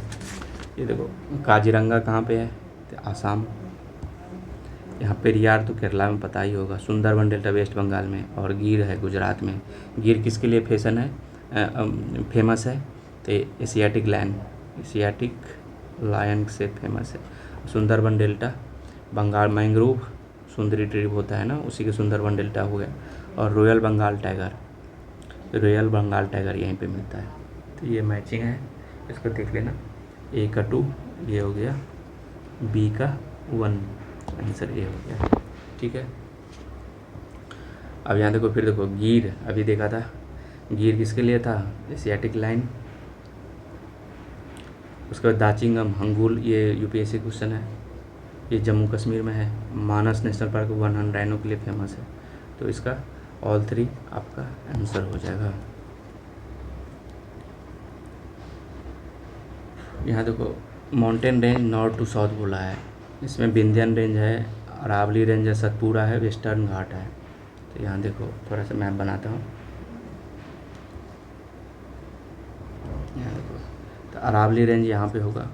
ये देखो काजीरंगा कहाँ पे है? तो आसाम। यहाँ पेरियार तो केरला में पता ही होगा, सुंदरबन डेल्टा वेस्ट बंगाल में, और गिर है गुजरात में। गिर किसके लिए फेमस है? तो एशियाटिक लायन से फेमस है। सुंदरबन डेल्टा बंगाल, मैंग्रोव सुंदरी ट्री होता है ना, उसी के सुंदरबन डेल्टा हो गया। और रॉयल बंगाल टाइगर यहीं पे मिलता है। तो ये मैचिंग है, इसको देख लेना। ए का 2, ये हो गया, बी का 1, आंसर ए हो गया। ठीक है। अब यहाँ देखो, फिर देखो गिर, अभी देखा था गिर किसके लिए था? Asiatic lion. उसके बाद दाचिंगम हंगुल, ये यूपीएससी क्वेश्चन है, ये जम्मू कश्मीर में है। मानस नेशनल पार्क 100 राइनो के लिए फेमस है। तो इसका ऑल 3 आपका आंसर हो जाएगा। यहाँ देखो mountain range north to south बोला है, इसमें विंध्यन रेंज है, अरावली रेंज है, सतपुरा है, वेस्टर्न घाट है। तो यहाँ देखो थोड़ा सा मैप बनाता हूँ। यहाँ देखो, तो अरावली रेंज यहाँ पे होगा,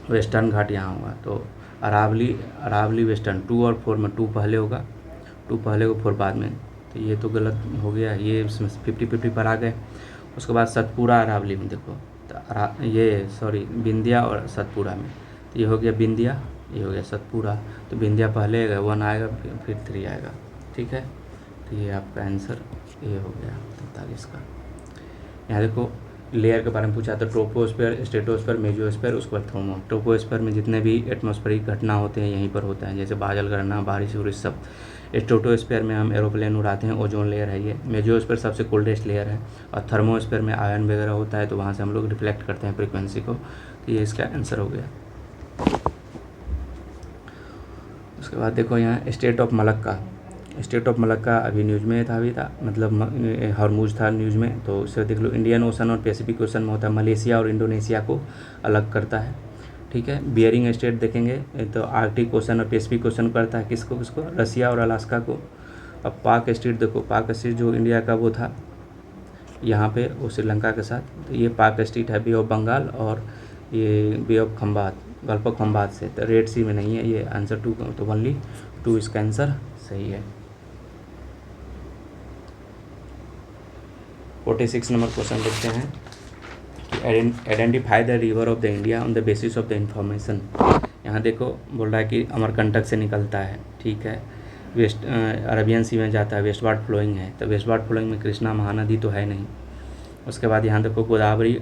वेस्टर्न घाट यहाँ होगा। तो अरावली वेस्टर्न 2 और 4 में 2 पहले होगा, 2 पहले को 4 बाद में। तो ये तो गलत हो गया, ये इसमें 50-50 पर आ गए। उसके बाद सतपुरा अरावली में देखो, तो ये सॉरी विंध्या और सतपुरा में। तो ये हो गया विंध्या, ये हो गया सतपुरा। तो विंध्या पहले आएगा, 1 आएगा, फिर 3 आएगा। ठीक है। तो ये आपका आंसर ये हो गया 43 का। यहाँ देखो लेयर के बारे में पूछा, तो ट्रोपोस्फीयर, स्ट्रेटोस्फीयर, मेसोस्फीयर, उसके बाद थर्मो। ट्रोपोस्फीयर में जितने भी एटमॉस्फेरिक घटना होते हैं यहीं पर होता है, जैसे बादल गिरना, बारिश उरिश सब। स्ट्रेटोस्फीयर में हम एरोप्लेन उड़ाते हैं, ओजोन लेयर है ये। मेसोस्फीयर सबसे कोल्डेस्ट लेयर है। और थर्मोस्फीयर में आयन वगैरह होता है, तो वहाँ से हम लोग रिफ्लेक्ट करते हैं फ्रिक्वेंसी को। तो ये इसका आंसर हो गया। उसके बाद देखो यहाँ स्टेट ऑफ मलक्का अभी न्यूज़ में था, मतलब हॉर्मुज था न्यूज़ में। तो उससे देख लो, इंडियन ओशन और पैसिफिक ओशन में होता है, मलेशिया और इंडोनेशिया को अलग करता है। ठीक है। बियरिंग स्टेट देखेंगे तो आर्कटिक ओशन और पैसिफिक ओशन करता है, किसको रसिया और अलास्का को। अब पाक स्टेट देखो, पाक स्टेट जो इंडिया का वो था यहाँ पे, वो श्रीलंका के साथ। तो ये पाक स्टेट है, बे ऑफ बंगाल और ये bay of Khambhat, gulf of Khambhat से। तो रेड सी में नहीं है ये, आंसर 2, तो ओनली 2 इसका आंसर सही है। 46 नंबर क्वेश्चन देखते हैं कि identify the river of the India on the basis of the information. यहाँ देखो बोल रहा है कि अमरकंटक से निकलता है। ठीक है। वेस्ट अरबियन सी में जाता है, वेस्टवार्ड फ्लोइंग है। तो वेस्टवार्ड फ्लोइंग में कृष्णा महानदी तो है नहीं। उसके बाद यहाँ देखो गोदावरी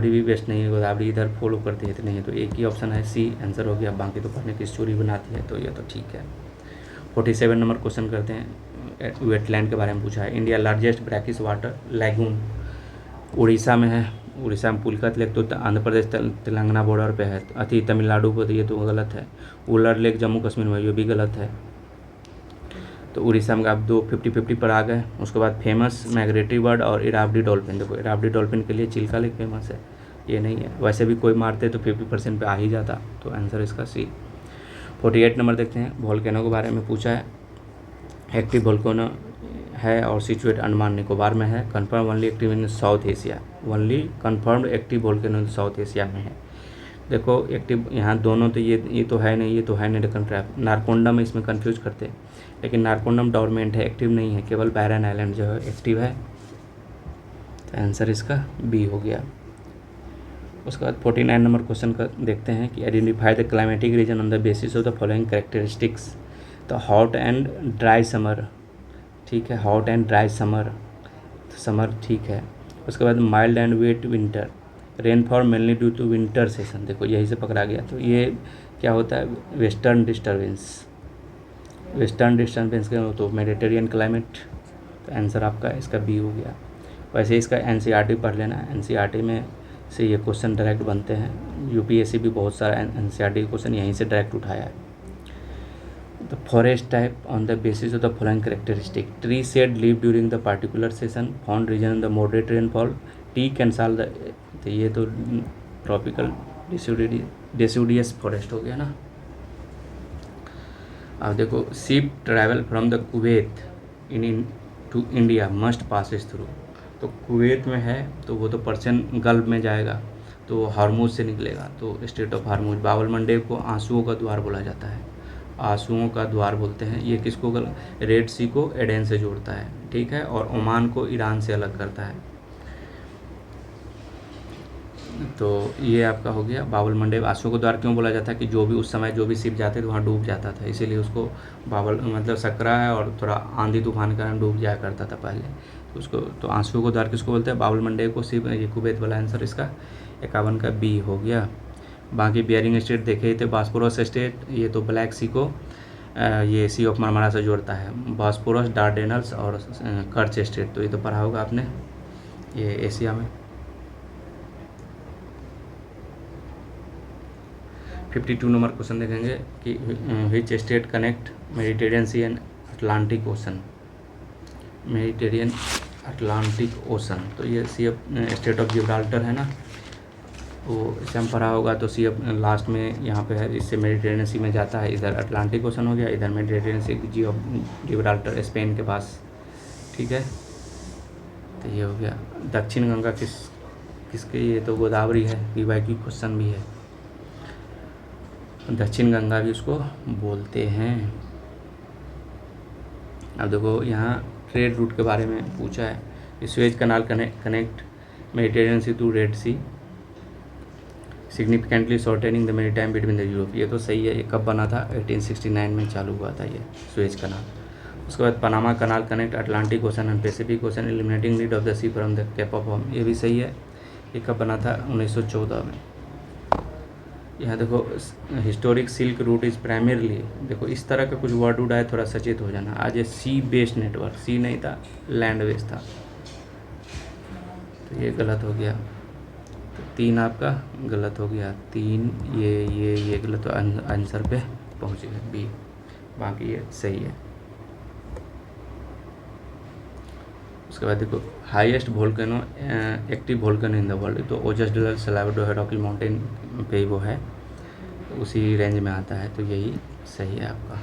भी वेस्ट नहीं है, गोदावरी इधर फॉलो करती है तो नहीं है। तो एक ही ऑप्शन है सी, आंसर हो गया। बाकी तो पढ़ने की स्टोरी बनाती है, तो ये तो ठीक है। 47 नंबर क्वेश्चन करते हैं, वेटलैंड के बारे में पूछा है। India largest brackish water lagoon Orissa में है। उड़ीसा में पुलकत लेक तो आंध्र प्रदेश तेलंगाना बॉर्डर पे है, तमिलनाडु पर, तो ये तो गलत है। उलर लेक जम्मू कश्मीर में, ये भी गलत है। तो उड़ीसा में आप 2 50-50 पर आ गए। उसके बाद फेमस माइग्रेटरी बर्ड और इरावदी डॉल्फिन। देखो इरावदी डॉल्फिन के लिए चिल्का लेक फेमस है, ये नहीं है। वैसे भी कोई मारते तो 50% पे आ ही जाता, तो आंसर इसका सी। 48 नंबर देखते हैं, वोल्केनो के बारे में पूछा है। एक्टिव वोल्केनो है और सिचुएट अंडमान निकोबार में है। Confirm only active in south Asia, only confirmed active volcano south Asia में है। देखो एक्टिव यहाँ दोनों तो ये तो है नहीं, ये तो है नहीं। डेक्कन ट्रैप, नारकोंडम इसमें कंफ्यूज करते हैं, लेकिन नारकोंडम डॉर्मेंट है, एक्टिव नहीं है। केवल बैरन आइलैंड जो है एक्टिव है। तो आंसर इसका बी हो गया। उसके बाद 49 नंबर क्वेश्चन का देखते हैं कि identify the climatic region on the basis of the following characteristics. तो हॉट एंड ड्राई समर। ठीक है, hot and dry summer. Summer ठीक है। उसके बाद mild and wet winter, rainfall mainly due to winter session, देखो यही से पकड़ा गया। तो ये क्या होता है, वेस्टर्न डिस्टर्बेंस के तो मेडिटेरियन क्लाइमेट, तो आंसर आपका इसका बी हो गया। वैसे इसका एनसीईआरटी पढ़ लेना, एनसीईआरटी में से ये क्वेश्चन डायरेक्ट बनते हैं। यूपीएससी भी बहुत सारा एनसीईआरटी क्वेश्चन यहीं से डायरेक्ट उठाया है। The forest type on the basis of the following characteristic: tree shed leaf during the particular season, found region in the moderate rainfall, tea can solve the, तो ये तो ट्रॉपिकल डेसिडुअस फॉरेस्ट हो गया ना। अब देखो, ship travel from the Kuwait into India must passes through, तो Kuwait में है तो वो तो पर्शियन गल्फ में जाएगा, तो हार्मूज से निकलेगा, तो straight of Hormuz. Babal Mandeb को आंसुओं का द्वार बोला जाता है, आंसुओं का द्वार बोलते हैं। ये किसको, रेड सी को एडेन से जोड़ता है, ठीक है, और ओमान को ईरान से अलग करता है। तो ये आपका हो गया बाबल मंडेब। आंसुओं का द्वार क्यों बोला जाता है कि जो भी उस समय जो भी शिप जाते थे वहाँ डूब जाता था, इसीलिए उसको बाबल मतलब सकरा है, और थोड़ा आंधी तूफान के कारण डूब जाया करता था पहले, तो उसको तो आंसुओं का द्वार किसको बोलते हैं, बाबल मंडेब को। शिप ये कुवैत वाला आंसर इसका 51 का बी हो गया। बाकी बियरिंग स्टेट देखे थे, बॉस्फोरस स्टेट, ये तो ब्लैक सी को ये सी ऑफ मार्मारा से जोड़ता है, बॉस्फोरस, डार्डेनल्स और कर्च स्टेट, तो ये तो पढ़ा होगा आपने, ये एशिया में। 52 नंबर क्वेश्चन देखेंगे कि which strait connect Mediterranean Sea and Atlantic Ocean, Mediterranean Atlantic Ocean, तो ये sea of strait of Gibraltar है ना, वो इसे हम पढ़ा होगा। तो सी ऑफ लास्ट में यहाँ पे है, इससे मेडिटेरियन सी में जाता है, इधर अटलांटिक ओशन हो गया, इधर मेडिटेरियन सी, जी ऑफ जिब्राल्टर स्पेन के पास, ठीक है। तो ये हो गया। दक्षिण गंगा किसके, ये तो गोदावरी है, पीवाईक्यू क्वेश्चन भी है, दक्षिण गंगा भी उसको बोलते हैं। अब देखो यहाँ ट्रेड रूट के बारे में पूछा है, Suez Canal connect Mediterranean Sea to Red Sea, significantly shortening the maritime between the Europe, ये तो सही है। ये कब बना था, 1869 में चालू हुआ था ये स्वेज कनाल। उसके बाद Panama Canal connect Atlantic Ocean and Pacific Ocean, eliminating need of the sea from the Cape of Horn, ये भी सही है। ये कब बना था, 1914 में। यहाँ देखो, historic silk route is primarily, देखो इस तरह का कुछ वर्ड उड़ा है, थोड़ा सचेत हो जाना। आज ये सी बेस्ड नेटवर्क, सी नहीं था, लैंड बेस्ड था, तो ये गलत हो गया। तो 3 आपका गलत हो गया, 3 ये गलत, तो आंसर पे पहुँच गए बी, बाकी ये सही है। उसके बाद देखो, highest volcano active volcano in the world, तो ओजस डेल सलावडोर रॉकी माउंटेन पे ही वो है, तो उसी रेंज में आता है, तो यही सही है आपका,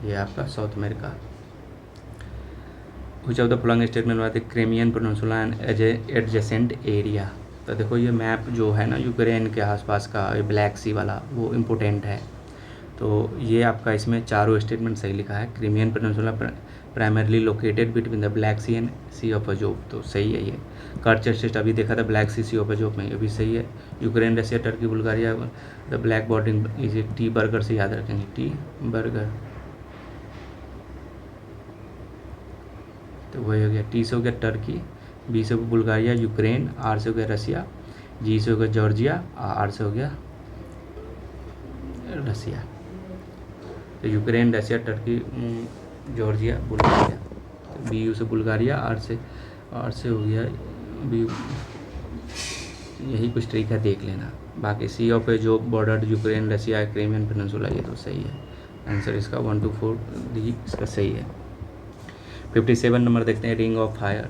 ये आपका south America. Which of the following statement was the Crimean peninsula and adjacent area, तो देखो ये मैप जो है ना यूक्रेन के आसपास का, ये ब्लैक सी वाला, वो इम्पोर्टेंट है। तो ये आपका इसमें चारों स्टेटमेंट सही लिखा है। Crimean peninsula primarily located between the Black Sea and Sea of Azov, तो सही है ये। कर्च स्टेट अभी देखा था, ब्लैक सी ऑफ अजोव में, ये भी सही है। Ukraine, Russia, Turkey, Bulgaria, the black bordering is A T burger से याद रखेंगे, टी बर्गर, तो वही हो गया। टी से हो गया टर्की, बी से हो गया बुल्गारिया, यूक्रेन, आर से हो गया रशिया, जी से हो गया जॉर्जिया, आर से हो गया रशिया। तो Ukraine, Russia, Turkey, Georgia, Bulgaria, तो बी यू से बुल्गारिया, आर से हो गया बी, यही कुछ ट्रिक है, देख लेना। बाकी सी ऑफ जो border Ukraine, Russia, Crimean peninsula, ये तो सही है। आंसर इसका 1 to 4 डी इसका सही है। 57 नंबर देखते हैं, ring of fire,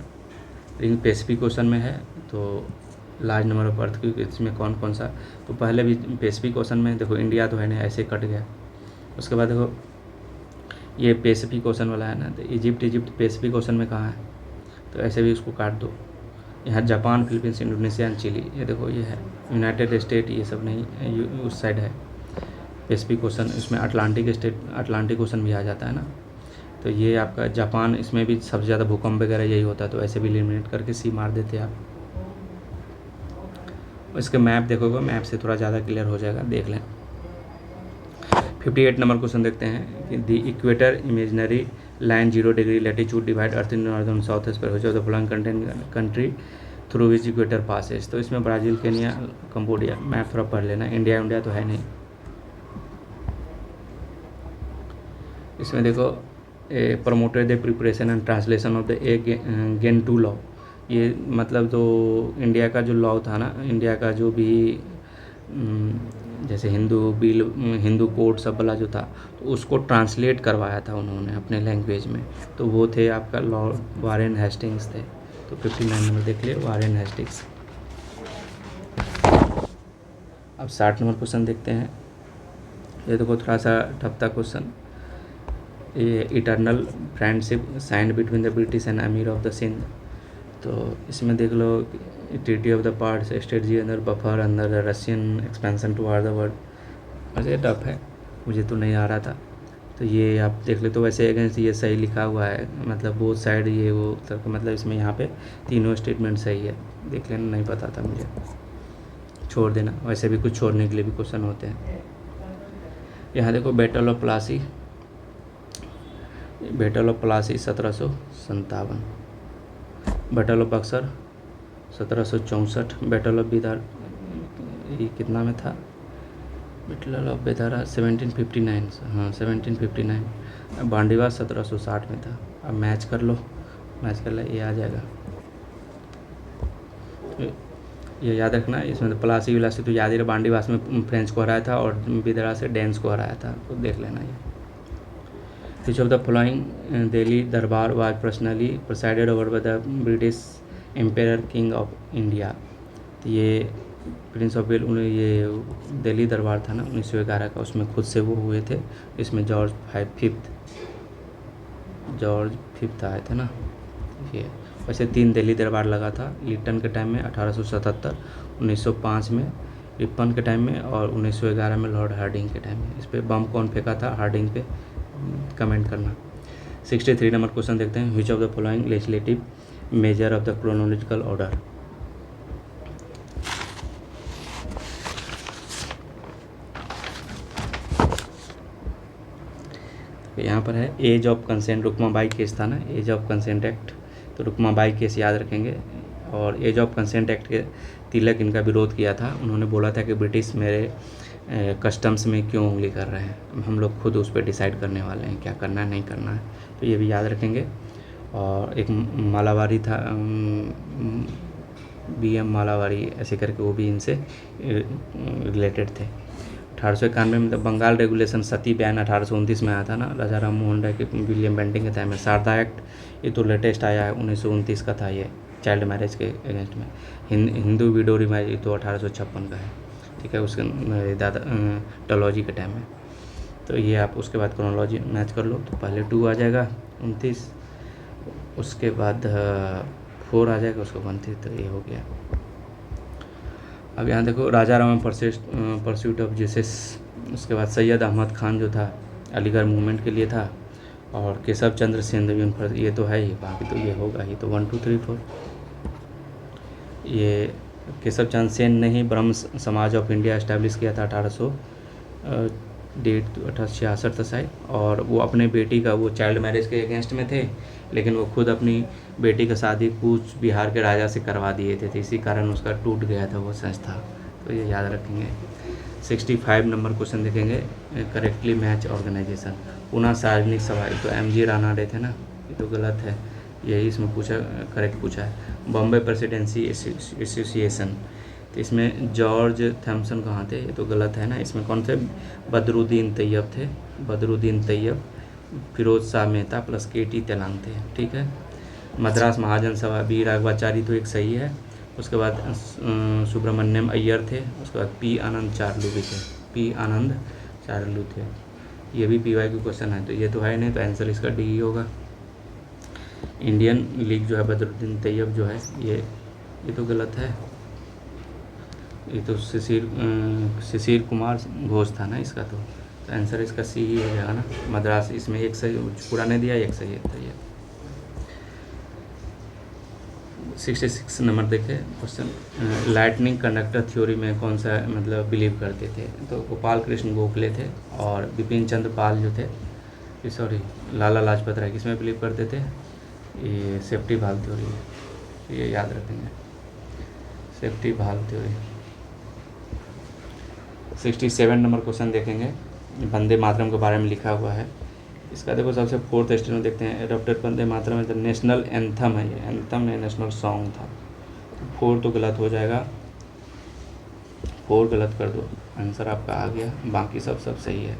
ring Pacific ocean में है, तो लार्ज नंबर ऑफ अर्थक्वेक इसमें कौन कौन सा, तो पहले भी पैसिफिक ओशन में देखो, इंडिया तो है ना, ऐसे कट गया। उसके बाद देखो ये पैसिफिक ओशन वाला है ना, तो इजिप्ट पैसिफिक ओशन में कहाँ है, तो ऐसे भी उसको काट दो। यहाँ Japan, Philippines, Indonesia and Chile, ये देखो ये है। यूनाइटेड स्टेट ये सब नहीं, उस साइड है पैसिफिक ओशन, इसमें अटलांटिक ओशन भी आ जाता है ना, तो ये आपका जापान, इसमें भी सबसे ज़्यादा भूकंप वगैरह यही होता है, तो ऐसे भी एलिमिनेट करके सी मार देते आप। इसके मैप देखोगे, मैप से थोड़ा ज़्यादा क्लियर हो जाएगा, देख लें। 58 नंबर क्वेश्चन देखते हैं कि the equator imaginary line 0 degree latitude divide earth in north and south पर हो जाए following country through which equator passes. तो इसमें ब्राज़ील, केनिया, कंबोडिया, मैप थोड़ा पढ़ लेना, इंडिया तो है नहीं। इसमें देखो promoted the preparation and translation of the Gentoo law. ये मतलब तो इंडिया का जो लॉ था ना, इंडिया का जो भी जैसे हिंदू कोड सब वाला जो था, तो उसको ट्रांसलेट करवाया था उन्होंने अपने लैंग्वेज में। तो वो थे आपका लॉर्ड वारेन हेस्टिंग्स थे। तो 59 नंबर देख लिए, वारेन हेस्टिंग्स। अब 60 नंबर क्वेश्चन देखते हैं। ये देखो थोड़ा सा टफ था क्वेश्चन। ये eternal friendship signed between the British and अमीर ऑफ द सिंध। तो इसमें देख लो treaty of the parts, strategy अंदर बफर अंदर Russian expansion toward the world. वैसे टफ है, मुझे तो नहीं आ रहा था। तो ये आप देख ले, तो वैसे अगेंस्ट ये सही लिखा हुआ है, मतलब बोथ साइड ये वो मतलब इसमें यहाँ पे तीनों स्टेटमेंट सही है। देख लेना, नहीं पता था मुझे, छोड़ देना। वैसे भी कुछ छोड़ने के लिए भी क्वेश्चन होते हैं। यहाँ देखो battle of Plassey, 1757। Battle of Buxar 1764। Battle of Bidar ये कितना में था? बैटल ऑफ बेदारा 1759, हाँ 1759। बांडीवा 1760 में था। अब मैच कर लो, मैच कर ले, ये आ जाएगा। ये याद रखना, इसमें तो प्लासी विलासी तो याद ही रहा। बांडीवास में फ्रेंच को हराया था और बिदरा से डेंस को हराया था, तो देख लेना ये। Which of the following Delhi Durbar was personally presided over by the British empire king of India. तो ये प्रिंस ऑफ वेल, ये दिल्ली दरबार था ना 1911 का, उसमें खुद से वो हुए थे। इसमें जॉर्ज फिफ्थ आए थे ना। ये वैसे 3 दिल्ली दरबार लगा था, लिटन के टाइम में 1877, 1905 में रिपन के टाइम में, और 1911 में लॉर्ड हार्डिंग के टाइम में। इस पर बम कौन फेंका था हार्डिंग पे, कमेंट करना। 63 नंबर क्वेश्चन देखते हैं। Which of the following legislative measure of the chronological order. यहाँ पर है as of consent, Rukmabai case था ना, एज ऑफ कंसेंट एक्ट। तो रुक्माबाई केस याद रखेंगे। और एज ऑफ कंसेंट एक्ट के तिलक इनका विरोध किया था। उन्होंने बोला था कि ब्रिटिश मेरे कस्टम्स में क्यों उंगली कर रहे हैं, हम लोग खुद उस पर डिसाइड करने वाले हैं क्या करना है नहीं करना है। तो ये भी याद रखेंगे। और एक मालावारी था, BM मालावारी ऐसे करके, वो भी इनसे रिलेटेड थे। 1891 में बंगाल रेगुलेशन सती बैन 1829 में आया था ना, राजा राम मोहन राय के विलियम बेंटिंग के टाइम में। शारदा एक्ट ये तो लेटेस्ट आया है, 1929 का था ये, चाइल्ड मैरिज के अगेंस्ट में। हिंदू विडो रिमैरिज तो 1856 का है, ठीक है, उसके दादा टोलॉजी के टाइम में। तो ये आप उसके बाद क्रोनोलॉजी मैच कर लो। तो पहले 2 आ जाएगा 29, उसके बाद 4 आ जाएगा, उसको 1 तो ये हो गया। अब यहाँ देखो राजा राम परस्यूट ऑफ जीसस। उसके बाद सैयद अहमद खान जो था अलीगढ़ मूवमेंट के लिए था। और केशव चंद्र सेन, ये तो है ही, बाकी तो ये होगा ही। तो 1 2 3 4 ये केशव चंद्र सेन ने ही ब्रह्म समाज ऑफ इंडिया इस्टेब्लिश किया था 1866 था शायद। और वो अपने बेटी का, वो चाइल्ड मैरिज के अगेंस्ट में थे, लेकिन वो खुद अपनी बेटी का शादी कूच बिहार के राजा से करवा दिए थे, तो इसी कारण उसका टूट गया था वो संस्था। तो ये याद रखेंगे। 65 नंबर क्वेश्चन देखेंगे। Correctly match organisation. पुनः सार्वजनिक सभा, तो MG रानाडे थे ना, ये तो गलत है, यही इसमें पूछा, करेक्ट पूछा है। बॉम्बे प्रेसिडेंसी एसोसिएशन, तो इसमें जॉर्ज थॉमसन कहाँ थे, ये तो गलत है ना। इसमें कौन थे? बदरुद्दीन तैयब थे, बदरुद्दीन तैयब, फिरोज शाह मेहता प्लस KT तेलांग थे, ठीक है। मद्रास महाजन सभा, B राघवाचारी तो एक सही है। उसके बाद सुब्रमण्यम अय्यर थे। उसके बाद P आनंद चारलू भी थे, P आनंद चारलू थे। ये भी PY की क्वेश्चन है, तो ये तो है नहीं, तो आंसर इसका D ही होगा। इंडियन लीग जो है बदरुद्दीन तैयब जो है, ये तो गलत है। ये तो शिशिर कुमार घोष था ना इसका, तो आंसर इसका C ही हो जाएगा ना। मद्रास, इसमें एक सही पूरा नहीं दिया, एक सही है। तो ये 66 नंबर देखे क्वेश्चन। लाइटनिंग कंडक्टर थ्योरी में कौन सा मतलब बिलीव करते थे? तो गोपाल कृष्ण गोखले थे और बिपिन चंद्र पाल जो थे, कि सॉरी लाला लाजपत राय किस में बिलीव करते थे? ये सेफ्टी वाल्व थ्योरी, ये याद रखेंगे, safety valve theory. 67 number question देखेंगे, वंदे मातरम के बारे में लिखा हुआ है। इसका देखो सबसे फोर्थ स्टेज में देखते हैं, एडॉप्टेड वंदे मातरम तो नेशनल एंथम है, ये एंथम नहीं नेशनल सॉन्ग था। 4 तो गलत हो जाएगा, 4 गलत कर दो, आंसर आपका आ गया, बाकी सब सही है।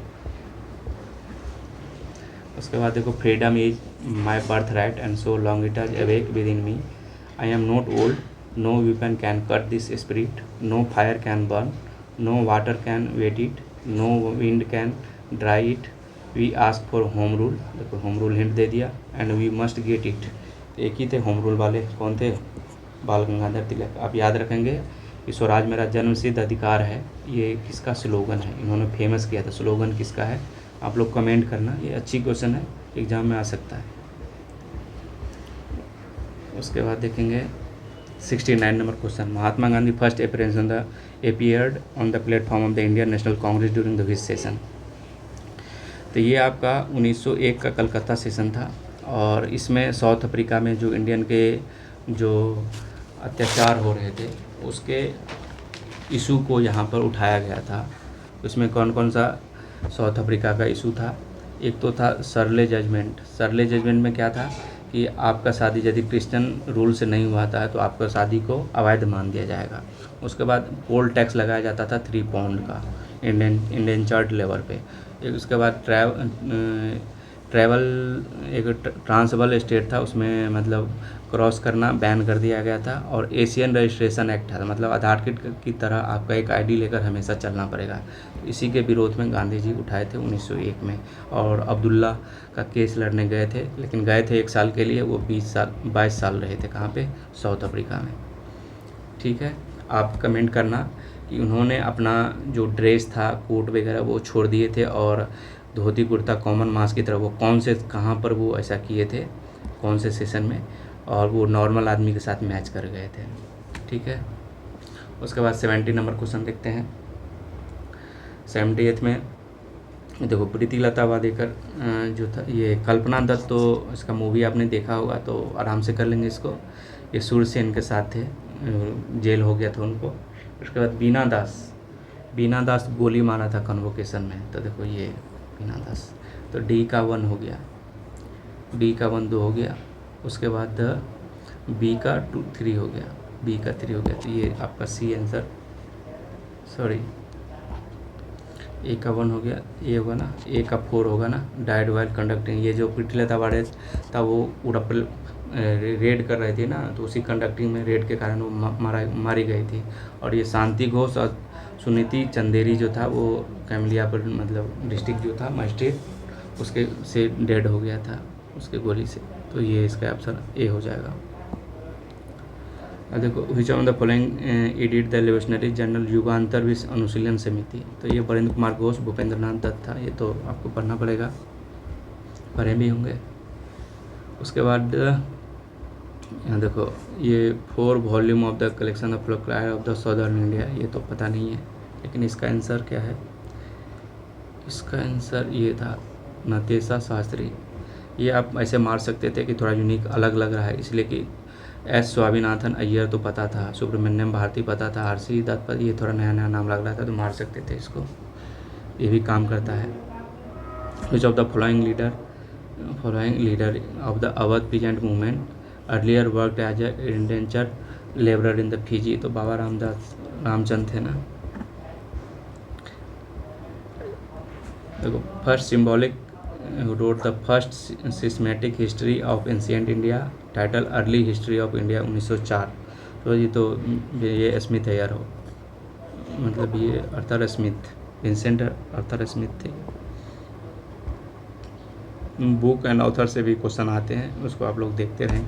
उसके बाद देखो, freedom is my birth right and so long it is awake within me, I am not old, no weapon can cut this spirit, no fire can burn, no water can wet it, no wind can dry it, we ask for home rule. देखो home rule hint दे दिया, and we must get it. एक ही थे home rule वाले, कौन थे? बाल गंगाधर तिलक। आप याद रखेंगे कि स्वराज मेरा जन्मसिद्ध अधिकार है, ये किसका स्लोगन है? इन्होंने फेमस किया था, स्लोगन किसका है? आप लोग कमेंट करना, ये अच्छी क्वेश्चन है, एग्जाम में आ सकता है। उसके बाद देखेंगे 69 number question, Mahatma Gandhi first appeared on the platform of the Indian national Congress during the which session? तो ये आपका 1901 का कलकत्ता सेशन था, और इसमें साउथ अफ्रीका में जो इंडियन के जो अत्याचार हो रहे थे उसके इशू को यहाँ पर उठाया गया था। उसमें कौन कौन सा साउथ अफ्रीका का इशू था? एक तो था सरले जजमेंट। सरले जजमेंट में क्या था कि आपका शादी यदि क्रिश्चियन रूल से नहीं हुआ था तो आपका शादी को अवैध मान दिया जाएगा। उसके बाद पोल टैक्स लगाया जाता था 3 पाउंड का इंडेंचर्ड लेबर पे। एक उसके बाद ट्रैवल एक ट्रांसबल स्टेट था, उसमें मतलब क्रॉस करना बैन कर दिया गया था। और एशियन रजिस्ट्रेशन एक्ट था, मतलब आधार कार्ड की तरह आपका एक आईडी लेकर हमेशा चलना पड़ेगा। इसी के विरोध में गांधी जी उठाए थे 1901 में। और अब्दुल्ला का केस लड़ने गए थे, लेकिन गए थे 1 साल के लिए, वो 22 साल रहे थे। कहाँ पे? साउथ अफ्रीका में। ठीक है, आप कमेंट करना कि उन्होंने अपना जो ड्रेस था, कोट वगैरह, वो छोड़ दिए थे और धोती कुर्ता कॉमन मास की तरह, वो कौन से कहाँ पर वो ऐसा किए थे, कौन से सेशन में, और वो नॉर्मल आदमी के साथ मैच कर गए थे। ठीक है, उसके बाद 70 नंबर क्वेश्चन देखते हैं। 78 में देखो, प्रीतिलता वाडेकर जो था, ये कल्पना दत्त, तो इसका मूवी आपने देखा होगा तो आराम से कर लेंगे इसको। ये सूरसेन के साथ थे, जेल हो गया था उनको। उसके बाद बीना दास गोली मारा था कन्वोकेशन में, तो देखो ये बीना दास। तो डी का 1 हो गया, डी का 1 2 हो गया। उसके बाद बी का 3 हो गया, बी का 3 हो गया। तो ये आपका सी आंसर, सॉरी ए का 1 हो गया, ए होगा ना, ए का 4 होगा ना, डाइड वाइल कंडक्टिंग। ये जो प्रीतिलता वाडेकर था वो उड़प्पल रेड कर रहे थे ना, तो उसी कंडक्टिंग में रेड के कारण वो मारी गई थी। और ये शांति घोष और सुनीति चंदेरी जो था, वो कैमलिया पर मतलब डिस्ट्रिक्ट जो था मजिस्ट्रेट, उसके से डेड हो गया था उसके गोली से। तो ये इसका ऑप्शन ए हो जाएगा। अब देखो, which of the following edit the revolutionary journal Yugantar विश्व अनुशीलन समिति? तो ये वरेंद्र कुमार घोष, भूपेंद्र नाथ दत्त था। ये तो आपको पढ़ना पड़ेगा, पढ़े भी होंगे। उसके बाद यहाँ देखो, ये 4 volume of the collection of folklore of the southern India, ये तो पता नहीं है, लेकिन इसका आंसर क्या है? इसका आंसर ये था, नतेशा शास्त्री। ये आप ऐसे मार सकते थे कि थोड़ा यूनिक अलग लग रहा है, इसलिए कि एस स्वामीनाथन अय्यर तो पता था, सुब्रमण्यम भारती पता था, आरसी दत्त पर ये थोड़ा नया नया नाम लग रहा था, तो मार सकते थे इसको, ये भी काम करता है। Which of the following leader of the Awadh peasant movement earlier worked as a indentured labourer in the Fiji? तो बाबा रामचंद थे ना। देखो, first symbolic wrote the first systematic history of ancient India, title early history of India 1904। तो ये Smith Iyer हो, मतलब ये Arthur Smith, Vincent Arthur Smith थे। बुक एंड ऑथर से भी क्वेश्चन आते हैं, उसको आप लोग देखते रहें।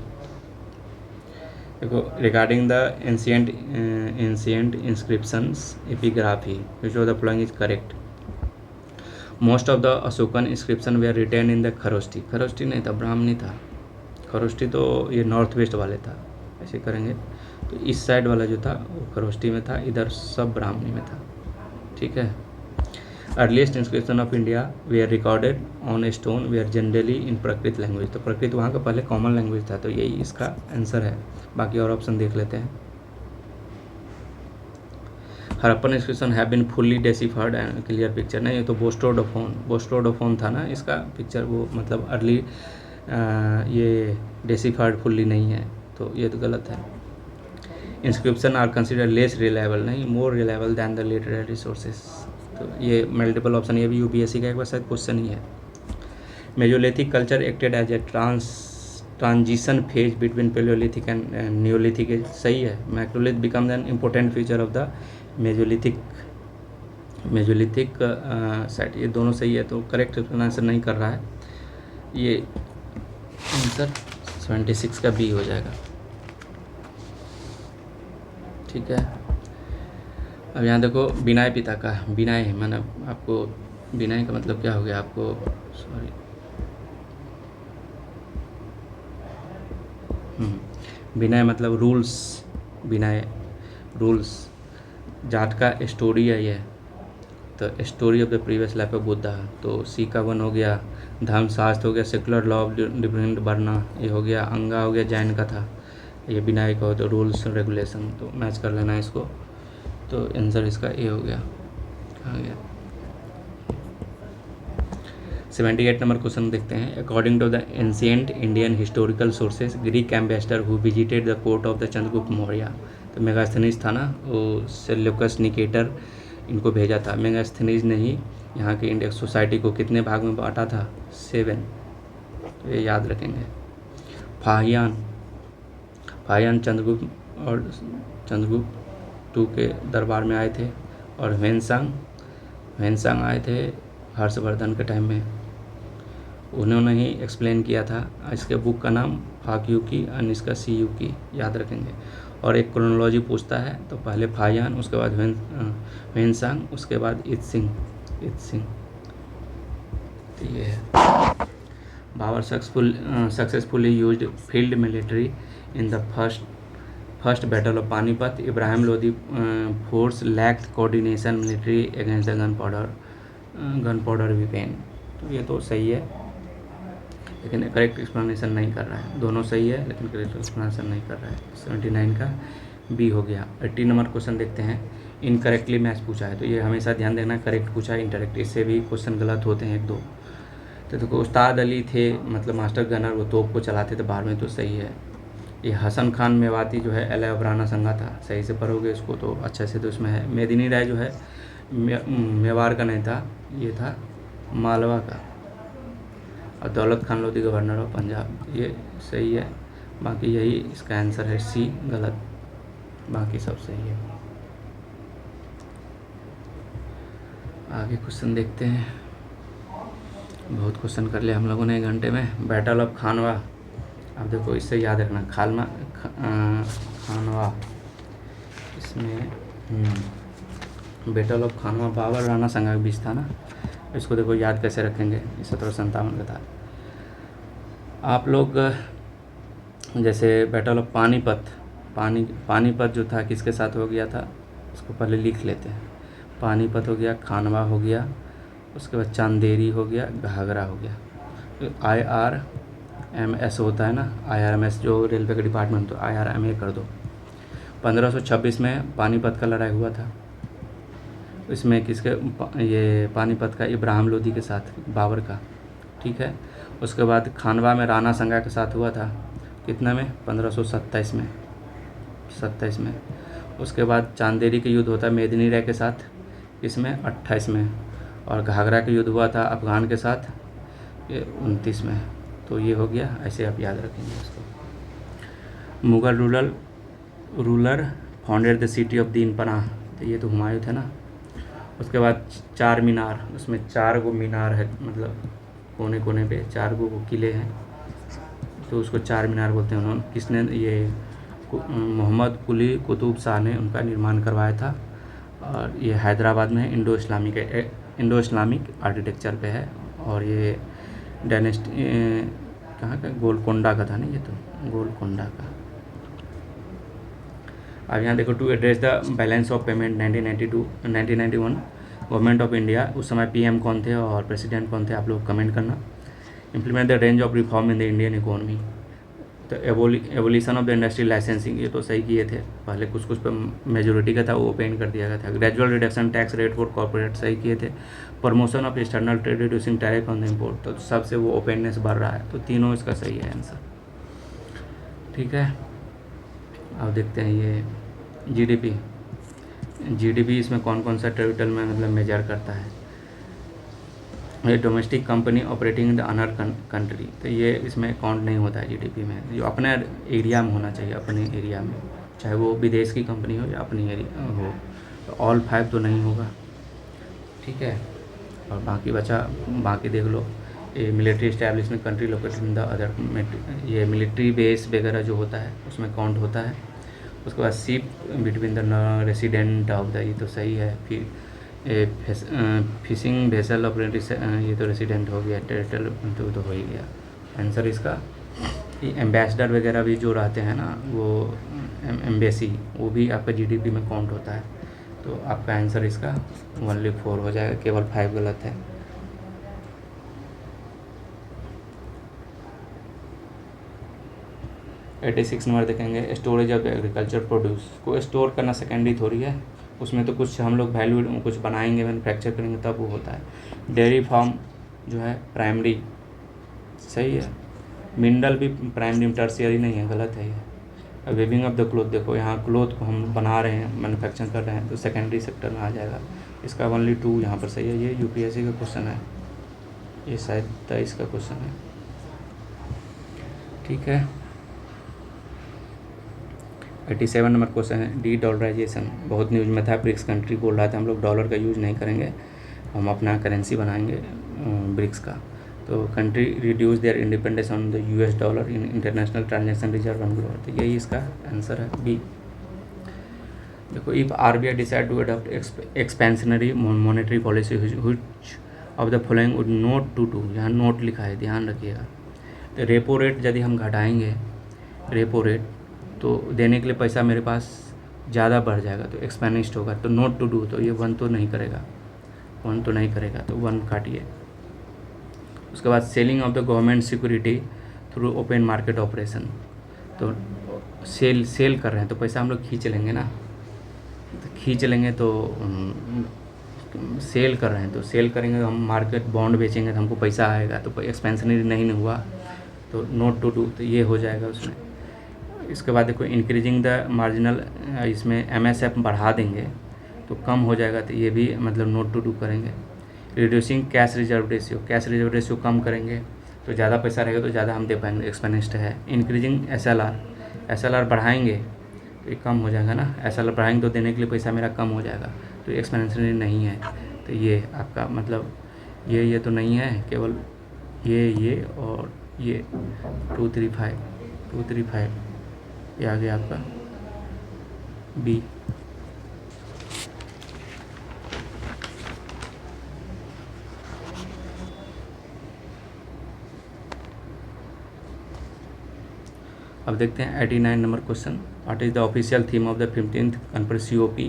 देखो, regarding the ancient inscriptions epigraphy, which of the following is correct? Most of the Ashokan inscription were written in the Kharosthi. Kharosthi नहीं था, ब्राह्मणी था। खरोष्टी तो ये नॉर्थ वेस्ट वाले था, ऐसे करेंगे तो इस साइड वाला जो था वो खरोष्टी में था, इधर सब ब्राह्मणी में था। ठीक है, earliest inscription of India they are recorded on a stone they are generally in Prakrit language. तो प्राकृत वहाँ का पहले कॉमन लैंग्वेज था, तो यही इसका आंसर है। बाकी और ऑप्शन देख लेते हैं। Harappan inscription have been fully deciphered and clear picture. नहीं, ये तो बोस्टोडोफोन था ना इसका पिक्चर, वो मतलब अर्ली ये डेसिफाइड फुल्ली नहीं है, तो ये तो गलत है। Inscription are consider less reliable, नहीं, more reliable than the literary sources. तो ये मल्टीपल ऑप्शन, ये भी यूपीएससी का एक बार शायद क्वेश्चन ही है। Mesolithic culture acted as a transition phase between paleolithic and neolithic, सही है। Macrolith become an important feature of the mesolithic set, ये दोनों सही है। तो करेक्ट आंसर नहीं कर रहा है, ये आंसर 76 का बी हो जाएगा। ठीक है, अब यहाँ देखो बिनाय पिता का, बिनाय मैंने आपको, बिनाय का मतलब क्या हो गया आपको, सॉरी, बिनाय मतलब रूल्स, बिनाय रूल्स। जाट का स्टोरी है ये, तो story of the previous life of Buddha. तो सी का 1 हो गया, धर्मशास्त्र हो गया, सेकुलर लॉ ऑफ डिफरेंट वर्ना, ये हो गया, अंगा हो गया, जैन का था, ये बिनाय का हो तो रूल्स रेगुलेशन, तो मैच कर लेना है इसको। तो आंसर इसका ए हो गया, कहाँ गया। 78 नंबर क्वेश्चन देखते हैं। According to the ancient Indian historical sources Greek ambassador who visited the court of the Chandragupta Maurya. तो मेगास्थनीज था ना, वो सेल्यूकस निकेटर इनको भेजा था। मेगास्थनीज ने ही यहाँ के इंडियन सोसाइटी को कितने भाग में बांटा था, 7। तो ये याद रखेंगे। फाहियान चंद्रगुप्त II के दरबार में आए थे, और ह्वेनसांग आए थे हर्षवर्धन के टाइम में, उन्होंने ही एक्सप्लेन किया था। इसके बुक का नाम फाक्यूकी और इसका सीयूकी, याद रखेंगे। और एक क्रोनोलॉजी पूछता है, तो पहले फाहियान, उसके बाद ह्वेनसांग, उसके बाद इत्सिंग। तो ये है। Babur successfully used field military in the first battle of Panipat. Ibrahim Lodi force lacked coordination military against the gunpowder weapon. तो ये तो सही है, लेकिन करेक्ट एक्सप्लेनेशन नहीं कर रहा है। दोनों सही है लेकिन करेक्ट एक्सप्लेनेशन नहीं कर रहा है। 79 का बी हो गया। 80 नंबर क्वेश्चन देखते हैं। इनकरेक्टली मैच पूछा है, तो ये हमेशा ध्यान देना, करेक्ट पूछा है, इनकरेक्ट, इससे भी क्वेश्चन गलत होते हैं 1-2। तो देखो, उस्ताद अली थे मतलब मास्टर गनर, वो तोप को चलाते थे बार में, तो सही है। ये हसन खान मेवाती जो है एलावराना संगा था, सही से पढ़ोगे इसको तो अच्छे से। तो इसमें है मेदिनी राय जो है मेवाड़ का नहीं था, ये था मालवा का। और दौलत खान लोधी गवर्नर ऑफ पंजाब, ये सही है। बाकी यही इसका आंसर है, सी गलत, बाकी सब सही है। आगे क्वेश्चन देखते हैं। बहुत क्वेश्चन कर लिया हम लोगों ने 1 घंटे में। बैटल ऑफ खानवा, अब देखो इससे याद रखना, खानवा, इसमें बैटल ऑफ खानवा बाबर राणा संगा के बीच था ना। इसको देखो याद कैसे रखेंगे, 1757 का था। आप लोग जैसे बैटल ऑफ पानीपत जो था किसके साथ हो गया था, इसको पहले लिख लेते हैं। पानीपत हो गया, खानवा हो गया, उसके बाद चांदेरी हो गया, घाघरा हो गया। तो IRMS होता है ना, IRMS जो रेलवे का डिपार्टमेंट, तो IRMA कर दो। 1526 में पानीपत का लड़ाई हुआ था। इसमें किसके, ये पानीपत का इब्राहिम लोदी के साथ, बाबर का, ठीक है। उसके बाद खानवा में राणा संगा के साथ हुआ था, कितना में, 1527 में, 27 में। उसके बाद चांदेरी के युद्ध होता है मेदिनी राय के साथ, इसमें 28 में। और घाघरा का युद्ध हुआ था अफगान के साथ, ये 29 में। तो ये हो गया, ऐसे आप याद रखेंगे इसको। Mughal ruler founded the city of Dinpanah, तो ये तो हुमायूं थे ना। उसके बाद 4 मीनार, उसमें 4 गो मीनार है, मतलब कोने कोने पे 4 गो किले हैं, तो उसको 4 मीनार बोलते हैं। उन्होंने किसने, ये मोहम्मद कुली कुतुब शाह ने उनका निर्माण करवाया था। और ये हैदराबाद में इंडो इस्लामिक आर्किटेक्चर पे है। और ये डायनेस्टी कहाँ का, गोलकोंडा का था नहीं, ये तो गोलकोंडा का। अब यहाँ देखो, to address the balance of payment 1991, government of India, उस समय पीएम कौन थे और प्रेसिडेंट कौन थे, आप लोग कमेंट करना। Implement the range of reform in the Indian economy, तो evolution of the industrial licensing, ये तो सही किए थे, पहले कुछ कुछ पर मेजोरिटी का था वो ओपन कर दिया गया था। Gradual reduction tax rate for corporate, सही किए थे। Promotion of external trade reducing tariff on the import, तो सबसे वो ओपननेस बढ़ रहा है, तो तीनों इसका सही है आंसर। ठीक है, अब देखते हैं ये जीडीपी। जीडीपी इसमें कौन कौन सा टेरिटल में मतलब मेजर करता है। ये domestic company operating in the owner country, तो ये इसमें काउंट नहीं होता है जीडीपी में, जो अपने एरिया में होना चाहिए, अपने एरिया में, चाहे वो विदेश की कंपनी हो या अपनी एरिया हो, तो ऑल 5 तो नहीं होगा। ठीक है, और बाकी बचा, बाकी देख लो, ये military establishment country located in the other, ये मिलिट्री बेस वगैरह जो होता है उसमें काउंट होता है। उसके बाद ship between the resident of the, ये तो सही है। फिर फिशिंग वेसल ऑपरेटिव, ये तो रेसिडेंट हो गया, टेरिटल तो हो ही गया आंसर इसका। ये एम्बेसडर वगैरह भी जो रहते हैं ना, वो एम्बेसी, वो भी आपका जीडीपी में काउंट होता है, तो आपका आंसर इसका ओनली 4 हो जाएगा, केवल 5 गलत है। एटी 6 नंबर देखेंगे, स्टोरेज ऑफ एग्रीकल्चर प्रोड्यूस, को स्टोर करना सेकेंडरी थोड़ी है, उसमें तो कुछ हम लोग वैल्यू कुछ बनाएंगे, मैन्युफैक्चर करेंगे तब वो होता है। डेयरी फार्म जो है प्राइमरी, सही है। मिनरल भी प्राइमरी, टर्शियरी नहीं है, गलत है ये। वेविंग ऑफ द क्लोथ, देखो यहाँ क्लोथ को हम बना रहे हैं, मैन्युफैक्चर कर रहे हैं, तो सेकेंडरी सेक्टर में आ जाएगा, इसका ओनली 2 यहाँ पर सही है। ये यूपीएससी का क्वेश्चन है, ये शायद 23 का क्वेश्चन है। ठीक है, 87 नंबर क्वेश्चन है, डी डॉलराइजेशन, बहुत न्यूज में था, ब्रिक्स कंट्री बोल रहा था हम लोग डॉलर का यूज़ नहीं करेंगे, हम अपना करेंसी बनाएंगे ब्रिक्स का। तो country reduce their independence on the US dollar in international transaction reserve and growth, तो यही इसका आंसर है बी। देखो, if RBI decide to adopt expansionary monetary policy which of the following would not to do, यहाँ not लिखा है, ध्यान रखिएगा। तो रेपो रेट यदि हम घटाएंगे, रेपो रेट तो देने के लिए पैसा मेरे पास ज़्यादा बढ़ जाएगा, तो एक्सपेनिस्ट होगा, तो नोट टू डू, तो ये 1 तो नहीं करेगा, 1 तो नहीं करेगा, तो 1 काटिए। उसके बाद selling of the government security through open market operation, तो सेल कर रहे हैं तो पैसा हम लोग खींच लेंगे ना, तो खींच लेंगे, तो सेल कर रहे हैं तो सेल करेंगे, तो हम मार्केट बॉन्ड बेचेंगे तो हमको पैसा आएगा, तो एक्सपेंशनरी नहीं हुआ, तो नोट टू डू, तो ये हो जाएगा उसमें। इसके बाद देखो, इंक्रीजिंग द मार्जिनल, इसमें एमएसएफ बढ़ा देंगे तो कम हो जाएगा, तो ये भी मतलब नोट टू डू करेंगे। Reducing cash reserve ratio, cash reserve ratio कम करेंगे तो ज़्यादा पैसा रहेगा, तो ज़्यादा हम दे पाएंगे, एक्सपेनिस्ट है। इंक्रीजिंग एसएलआर, एसएलआर बढ़ाएंगे तो ये कम हो जाएगा ना, एसएलआर बढ़ाएंगे तो देने के लिए पैसा मेरा कम हो जाएगा, तो एक्सपेंशनरी नहीं है, तो ये आपका मतलब ये तो नहीं है, केवल ये और ये 235 ये आ गया आपका बी। अब देखते हैं 89 number question, what is the official theme of the 15th conference COP,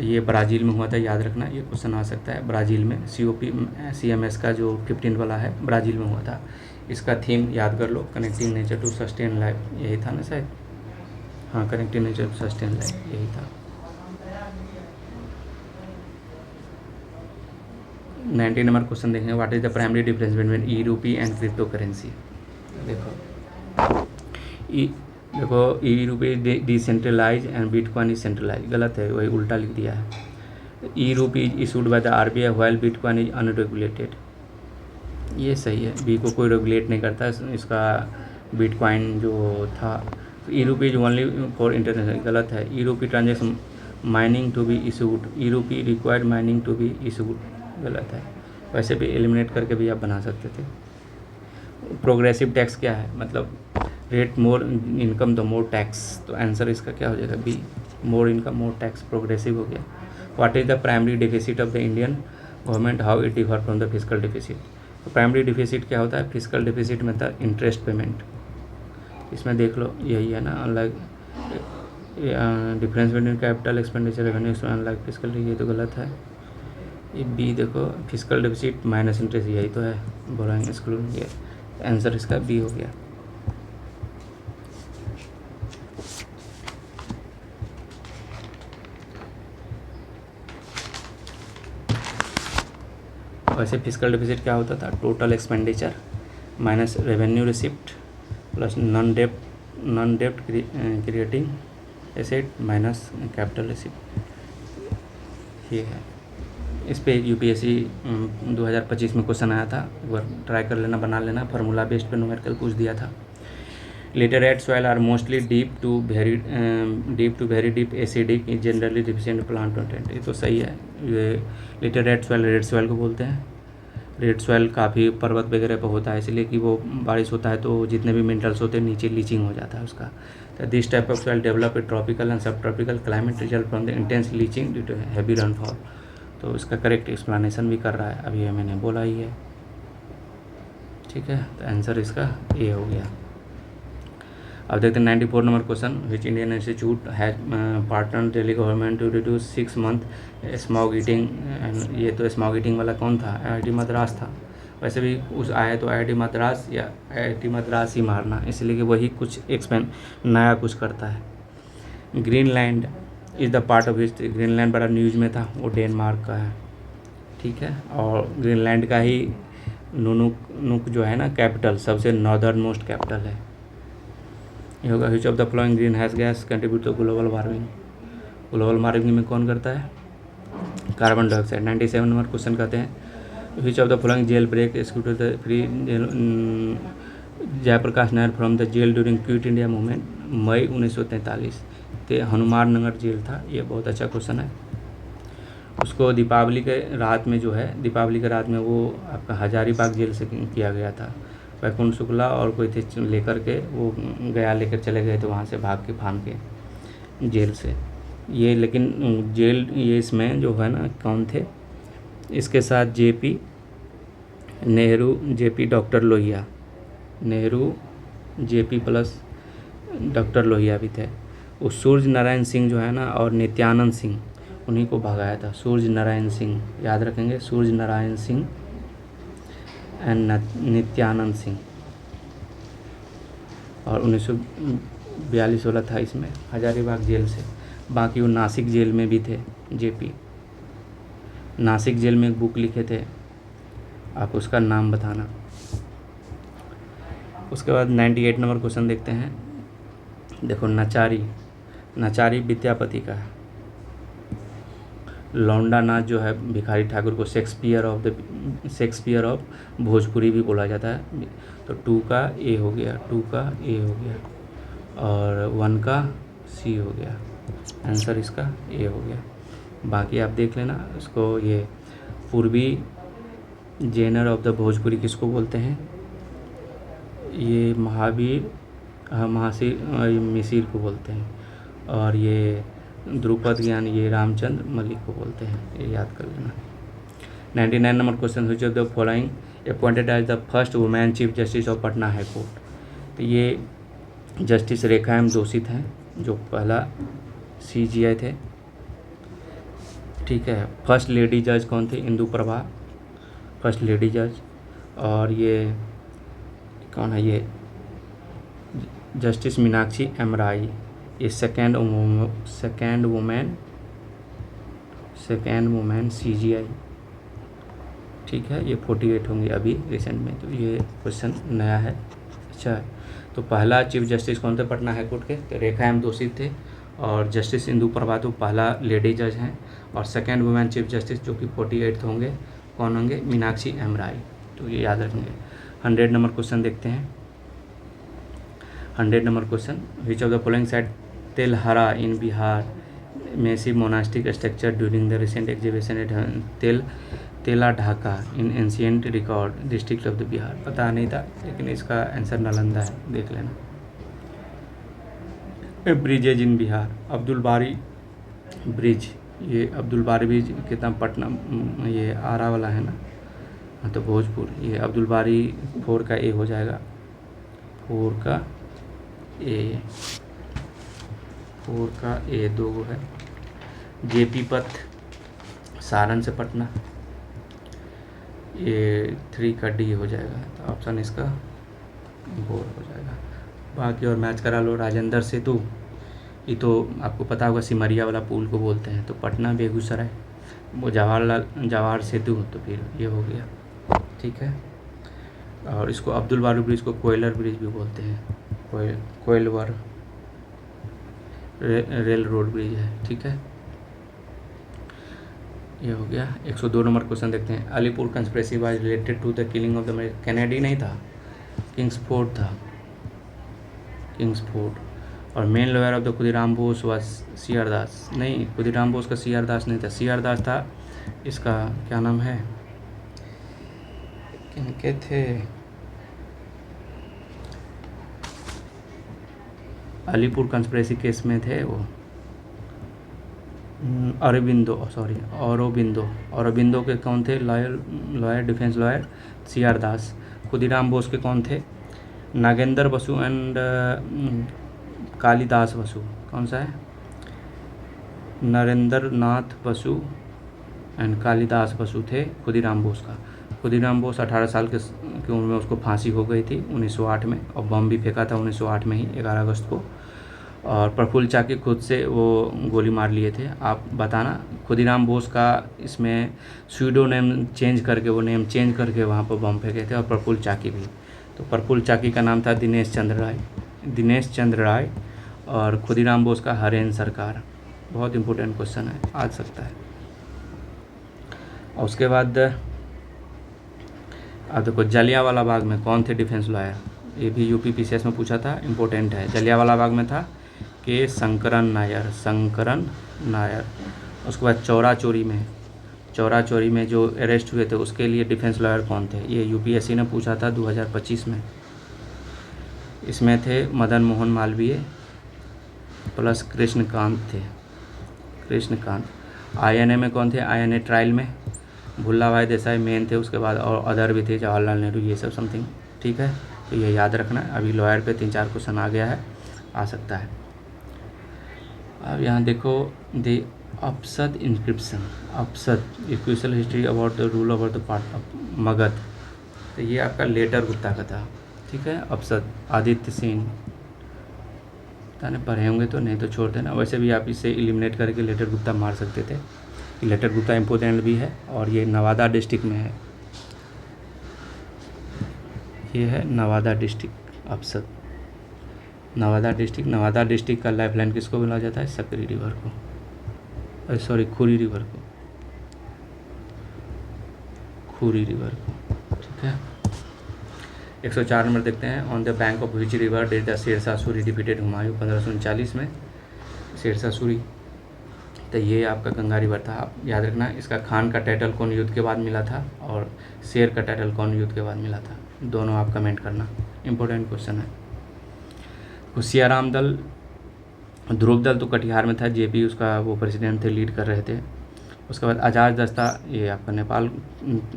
ये ब्राज़ील में हुआ था, याद रखना, ये क्वेश्चन आ सकता है। ब्राज़ील में COP CMS का जो 15 वाला है ब्राज़ील में हुआ था, इसका थीम याद कर लो, connecting nature to sustain life, यही था ना शायद, हाँ, connecting nature to sustain life यही था। 90 नंबर क्वेश्चन देखेंगे, what is the primary difference between e rupee and crypto currency. देखो e rupee decentralize and bitcoin is centralize, गलत है, वही उल्टा लिख दिया है। E rupee is issued by the RBI while bitcoin is unregulated, ये सही है, बी को कोई रेगुलेट नहीं करता इसका, बिटकॉइन जो था। ई rupee is only for international, गलत है। E rupee transaction mining to be issued, e rupee required mining to be issued, गलत है, वैसे भी एलिमिनेट करके भी आप बना सकते थे। प्रोग्रेसिव टैक्स क्या है, मतलब rate more income the more tax, तो आंसर इसका क्या हो जाएगा B, more income more tax, progressive हो गया। What is the primary deficit of the Indian government, how it differ from the physical deficit, तो प्राइमरी डिफिसिट क्या होता है, फिजिकल डिफिसिट में था इंटरेस्ट पेमेंट, इसमें देख लो यही है ना, unlike difference between capital expenditure revenue unlike physical, ये तो गलत है। ये बी देखो, फिजिकल डेफिसिट माइनस इंटरेस्ट, यही तो है, बोरोइंग एक्सक्लूडिंग, ये आंसर इसका बी हो गया। वैसे फिजिकल डेफिसिट क्या होता था, total expenditure minus revenue receipt plus non डेप्ट creating asset minus capital receipt, ये है। इस पे यूपीएससी 2025 में क्वेश्चन आया था, एक बार ट्राई कर लेना, बना लेना, फार्मूला बेस्ड पे न्यूमेरिकल पूछ दिया था। Laterite soil are mostly deep to very deep acidic generally deficient plant content, ये तो सही है। ये लेटेराइट सॉइल रेड सॉइल को बोलते हैं। रेड सॉइल काफ़ी पर्वत वगैरह पर होता है, इसलिए कि वो बारिश होता है तो जितने भी मिनरल्स होते हैं नीचे लीचिंग हो जाता है उसका। तो this type of soil develop a tropical and sub tropical climate result from the intense leaching due to heavy rainfall. तो इसका करेक्ट एक्सप्लेनेशन भी कर रहा है, अभी मैंने बोला ही है, ठीक है। तो आंसर इसका ए हो गया। अब देखते हैं 94 number question, which Indian institute has partner Delhi government to reduce 6 month smog eating, ये तो स्मॉग ईटिंग वाला कौन था, IIT मद्रास था। वैसे भी उस आए तो IIT मद्रास या IIT मद्रास ही मारना, इसलिए कि वही कुछ नया कुछ करता है। Greenland is the part of history, Greenland बड़ा न्यूज़ में था, वो डेनमार्क का है, ठीक है। और ग्रीनलैंड का ही नुक जो है ना कैपिटल, सबसे नॉर्दर्न मोस्ट कैपिटल है, ये होगा। Which of the following green has gas contribute to global warming, global warming में कौन करता है, कार्बन डाइऑक्साइड। 97 नंबर क्वेश्चन कहते हैं, which of the following jail break executed the free Jayaprakash Nair from the jail during quit India movement, May 1943। तो Hanuman Nagar jail था, ये बहुत अच्छा क्वेश्चन है। उसको दीपावली के रात में जो है, दीपावली के रात में वो आपका हजारीबाग जेल से किया गया था। वैकुंठ शुक्ला और कोई थे लेकर के, वो गया लेकर चले गए थे वहाँ से भाग के फान के जेल से ये। लेकिन जेल ये इसमें जो है ना कौन थे, इसके साथ JP Nehru, JP doctor Lohia, Nehru JP plus doctor Lohia भी थे। वो सूर्य नारायण सिंह जो है ना और नित्यानंद सिंह, उन्हीं को भगाया था। सूर्य नारायण सिंह याद रखेंगे, सूर्य नारायण सिंह एंड नित्यानंद सिंह। और 1942 वाला था इसमें हजारीबाग जेल से। बाकी वो नासिक जेल में भी थे JP, नासिक जेल में एक बुक लिखे थे, आप उसका नाम बताना। उसके बाद 98 नंबर क्वेश्चन देखते हैं। देखो नचारी विद्यापति का है। लौंडा नाच जो है भिखारी ठाकुर को शेक्सपियर ऑफ भोजपुरी भी बोला जाता है। तो 2 का A हो गया, 2 का A हो गया और 1 का C हो गया। आंसर इसका A हो गया। बाकी आप देख लेना इसको। ये पूर्वी जेनर ऑफ द भोजपुरी किसको बोलते हैं, ये महावीर मिसिर को बोलते हैं। और ये द्रुपद ज्ञान ये रामचंद्र मलिक को बोलते हैं, ये याद कर लेना। 99 number question, which of the following appointed as the first women chief justice of Patna high court. तो ये जस्टिस रेखा एम जोशित हैं, जो पहला CGI थे, ठीक है। फर्स्ट लेडी जज कौन थे, इंदु प्रभा, फर्स्ट लेडी जज। और ये कौन है, ये जस्टिस मीनाक्षी M राय, ये सेकेंड वुमेन CGI, ठीक है। ये 48 होंगे अभी रिसेंट में, तो ये क्वेश्चन नया है, अच्छा है। तो पहला चीफ जस्टिस कौन थे पटना हाई कोर्ट के, तो रेखा एम जोशित थे। और जस्टिस इंदु प्रभा तो पहला लेडी जज हैं। और सेकेंड वुमेन चीफ जस्टिस जो कि 48 होंगे, कौन होंगे, मीनाक्षी M राय, तो ये याद रखेंगे। 100 नंबर क्वेश्चन देखते हैं। 100 number question, which of the following site Telhara in Bihar massive monastic structure during the recent exhibition at Tela Dhaka in ancient record district of the Bihar. पता नहीं था, लेकिन इसका आंसर नालंदा है, देख लेना। ब्रिजेज इन बिहार, अब्दुल बारी ब्रिज, ये अब्दुल बारी ब्रिज कितना पटना, ये आरा वाला है ना, हाँ तो भोजपुर। ये अब्दुल बारी 4 का A हो जाएगा, 4 का A 2 है। JP पथ सारण से पटना, ये 3 का डी हो जाएगा, तो ऑप्शन इसका 4 हो जाएगा। बाकी और मैच करा लो। राजेंद्र सेतु, ये तो आपको पता होगा सिमरिया वाला पुल को बोलते हैं। तो पटना बेगूसराय वो जवाहर सेतु, तो फिर ये हो गया, ठीक है। और इसको अब्दुल बारू ब्रिज को कोयलर ब्रिज भी बोलते हैं, कोयलवर रेल रोड ब्रिज है, ठीक है। ये हो गया। 102 नंबर क्वेश्चन देखते हैं। Alipur conspiracy was related to the killing of the Kennedy नहीं था, किंग्सफोर्ड था, किंग्सफोर्ड। और main lawyer of the Khudiram Bose व सी आर दास, नहीं खुदीराम बोस का सी आर दास नहीं था, सी आर दास था इसका क्या नाम है, किनके थे, अलीपुर कंस्पिरेसी केस में थे वो औरबिंदो के कौन थे, lawyer defence lawyer C R Das. Khudiram Bose के कौन थे, नागेंद्र बसु एंड कालिदास बसु, कौन सा है, नरेंद्र नाथ बसु एंड कालिदास बसु थे खुदीराम बोस का। खुदीराम बोस 18 साल की उम्र में उसको फांसी हो गई थी 1908 में, और बम भी फेंका था 1908 में ही 11 अगस्त को। और प्रफुल्ल चाकी खुद से वो गोली मार लिए थे। आप बताना, खुदीराम बोस का इसमें स्यूडो नेम चेंज करके, वो नेम चेंज करके वहाँ पर बम फेंके थे, और प्रफुल्ल चाकी भी। तो प्रफुल्ल चाकी का नाम था दिनेश चंद्र राय, और खुदीराम बोस का हरेन सरकार। बहुत इंपॉर्टेंट क्वेश्चन है, आ सकता है। और उसके बाद अब देखो, जलियांवाला बाग में कौन थे डिफेंस लॉयर, ये भी यूपी पीसीएस में पूछा था, इम्पोर्टेंट है। जलियांवाला बाग में था के शंकरन नायर। उसके बाद चौरा चोरी में जो अरेस्ट हुए थे, उसके लिए डिफेंस लॉयर कौन थे, ये यूपीएससी ने पूछा था 2025 में। इसमें थे मदन मोहन मालवीय प्लस कृष्णकांत थे, आईएनए में कौन थे, आईएनए ट्रायल में भुल्ला भाई देसाई मेन थे, उसके बाद और अदर भी थे, जवाहरलाल नेहरू, ये सब समथिंग, ठीक है। तो ये याद रखना है। अभी लॉयर पे 3-4 क्वेश्चन आ गया है, आ सकता है। अब यहाँ देखो, द अपसद इंस्क्रिप्शन, इक्वेशल history about the rule about the part of Magadh, तो ये आपका लेटर गुप्ता का था, ठीक है। अपसद आदित्य सेन, ताने पढ़े होंगे तो, नहीं तो छोड़ देना। वैसे भी आप इसे एलिमिनेट करके लेटर गुप्ता मार सकते थे। लेटर गुप्ता इम्पोर्टेंट भी है, और ये नवादा डिस्ट्रिक्ट में है, ये है नवादा डिस्ट्रिक्ट, अपसद नवादा डिस्ट्रिक्ट का लाइफ लाइन किसको बोला जाता है, सकरी रिवर को, खुरी रिवर को, ठीक है। 104 नंबर देखते हैं। On the bank of which river did the Shershah Suri defeated Humayun, 1539 में शेरशाह सूरी। तो ये आपका गंगा रिवर था। आप याद रखना, इसका खान का टाइटल कौन युद्ध के बाद मिला था, और शेर का टाइटल कौन युद्ध के बाद मिला था, दोनों आप कमेंट करना, इंपॉर्टेंट क्वेश्चन है। होशियाराम दल, ध्रुव दल तो कटिहार में था, जेपी उसका वो प्रेसिडेंट थे, लीड कर रहे थे। उसके बाद आजाद दस्ता, ये आपका नेपाल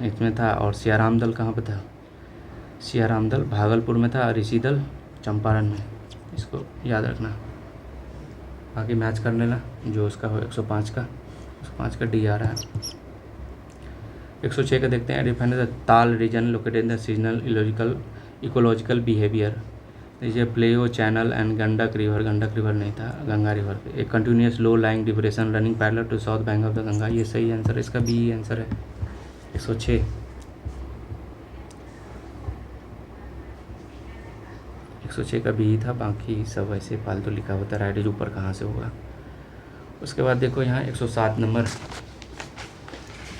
इसमें था। और सियाराम दल कहाँ पर था, सियाराम दल भागलपुर में था, ऋषि दल चंपारण में, इसको याद रखना। बाकी मैच कर लेना जो उसका हो, 105 का डी आ रहा है। 106 का देखते हैं। Define the Tal region located in the seasonal ecological behaviour, ये paleo channel and Gandak river नहीं था, गंगा रिवर पे। एक continuous low lying depression running parallel to south bank of the Ganga, ये सही आंसर है, इसका बी आंसर है 106। 106 का बी था, बाकी सब ऐसे फालतू लिखा होता है, राइट ऊपर कहाँ से होगा। उसके बाद देखो यहाँ 107 नंबर,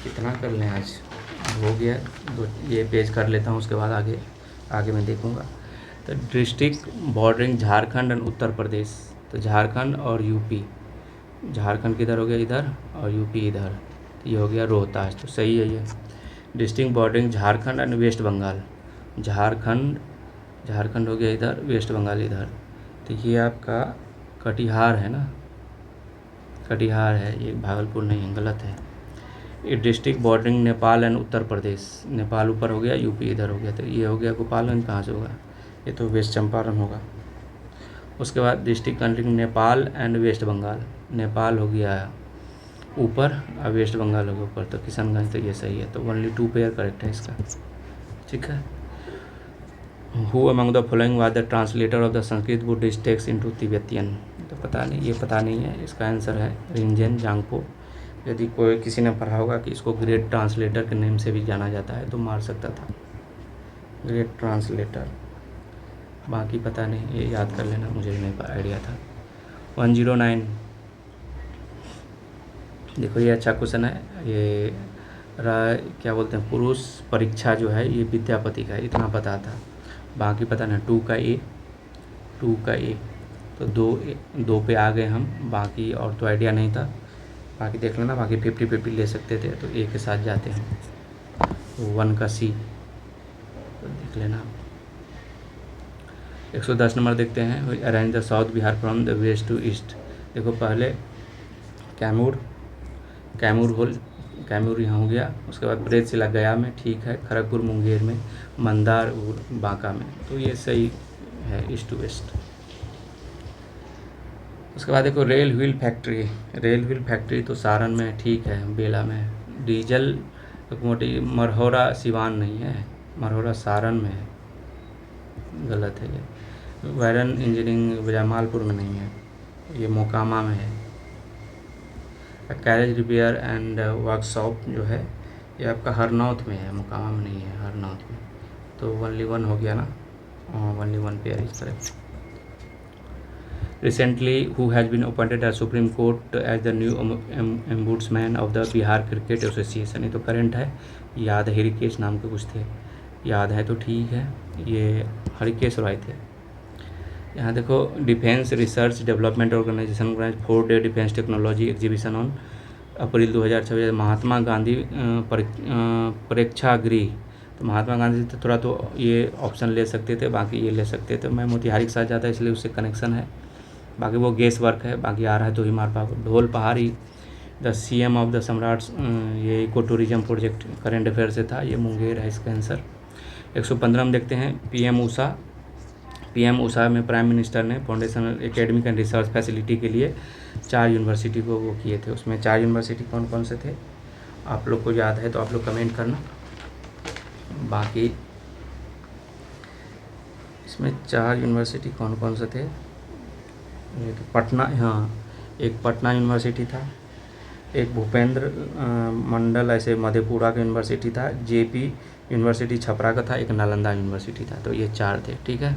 कितना कर लें आज, हो गया दो, ये पेज कर लेता हूँ, उसके बाद आगे मैं देखूँगा। तो district bordering Jharkhand and Uttar Pradesh, तो झारखंड और यूपी, झारखंड किधर हो गया इधर, और यूपी इधर, तो ये हो गया रोहतास, तो सही है ये। District bordering Jharkhand and West Bengal, Jharkhand हो गया इधर, वेस्ट बंगाल इधर, तो ये आपका कटिहार है ना, कटिहार है ये, भागलपुर नहीं है, गलत है। ये district bordering Nepal and Uttar Pradesh, Nepal ऊपर हो गया, यूपी इधर हो गया, तो ये हो गया गोपालगंज, कहाँ से होगा, ये तो वेस्ट चंपारण होगा। उसके बाद district country Nepal and West Bengal, Nepal हो गया ऊपर और वेस्ट बंगाल होगा ऊपर, तो किशनगंज, तो ये सही है। तो ओनली 2 पेयर करेक्ट है इसका, ठीक है। Who among the following was the translator of the Sanskrit Buddhist text into Tibetan, तो पता नहीं, ये पता नहीं है। इसका आंसर है रिंजेन जांगपो। यदि कोई किसी ने पढ़ा होगा कि इसको ग्रेट ट्रांसलेटर के नेम से भी जाना जाता है तो मार सकता था, ग्रेट ट्रांसलेटर। बाकी पता नहीं, ये याद कर लेना, मुझे भी नहीं आइडिया था। 109, देखो ये अच्छा क्वेश्चन है। ये क्या बोलते हैं, पुरुष परीक्षा जो है ये विद्यापति का है, इतना पता था। बाकी पता नहीं, 2 का ए, तो 2 पे आ गए हम। बाकी और तो आइडिया नहीं था, बाकी देख लेना। बाकी 50-50 ले सकते थे, तो ए के साथ जाते हैं। 1 का सी, तो देख लेना। 110 नंबर देखते हैं। Arrange the south Bihar from the west to east. देखो पहले कैमूर यहाँ हो गया, उसके बाद प्रेतशिला गया में, ठीक है। खड़गपुर मुंगेर में, मंदार बांका में, तो ये सही है, ईस्ट टू वेस्ट। उसके बाद देखो रेल व्हील फैक्ट्री तो सारण में, ठीक है। बेला में डीजल लोकोमोटिव, मरहौरा सिवान नहीं है, मरहौरा सारण में है, गलत है ये। वायरन इंजीनियरिंग जमालपुर में नहीं है, ये मोकामा में है। कैरेज रिपेयर एंड वर्कशॉप जो है ये आपका हरनौत में है, मोकामा में नहीं है, हरनौत में। तो ओनली 1 हो गया ना, only 1 pair is correct. Recently, who has been appointed as Supreme Court as the new ombudsman of the Bihar cricket association, ये तो करंट है, याद है, हरिकेश नाम के कुछ थे, याद है तो ठीक है, ये हरिकेश रॉय थे। यहाँ देखो defence research development organisation 4 day defence technology exhibition on April 2026, Mahatma Gandhi Prekshagriha. तो महात्मा गांधी से थोड़ा तो ये ऑप्शन ले सकते थे, बाकी ये ले सकते थे। मैं मोतिहारी के साथ जाता इसलिए उससे कनेक्शन है, बाकी वो गेस वर्क है। बाकी आ रहा है तो ही मार पाओ। Dhol Pahadi the CM of the Samrats, ये eco tourism project current affair से था, ये मुंगेर है इसका आंसर। 115 में देखते हैं पीएम उषा में प्राइम मिनिस्टर ने foundational academic and research facility के लिए 4 यूनिवर्सिटी को वो किए थे। उसमें 4 यूनिवर्सिटी कौन कौन से थे, आप लोग को याद है तो आप लोग कमेंट करना। बाकी इसमें 4 यूनिवर्सिटी कौन कौन से थे, ये तो पटना, हाँ एक पटना यूनिवर्सिटी था, एक भूपेंद्र मंडल ऐसे मधेपुरा का यूनिवर्सिटी था, जेपी यूनिवर्सिटी छपरा का था, एक नालंदा यूनिवर्सिटी था। तो ये 4 थे, ठीक है।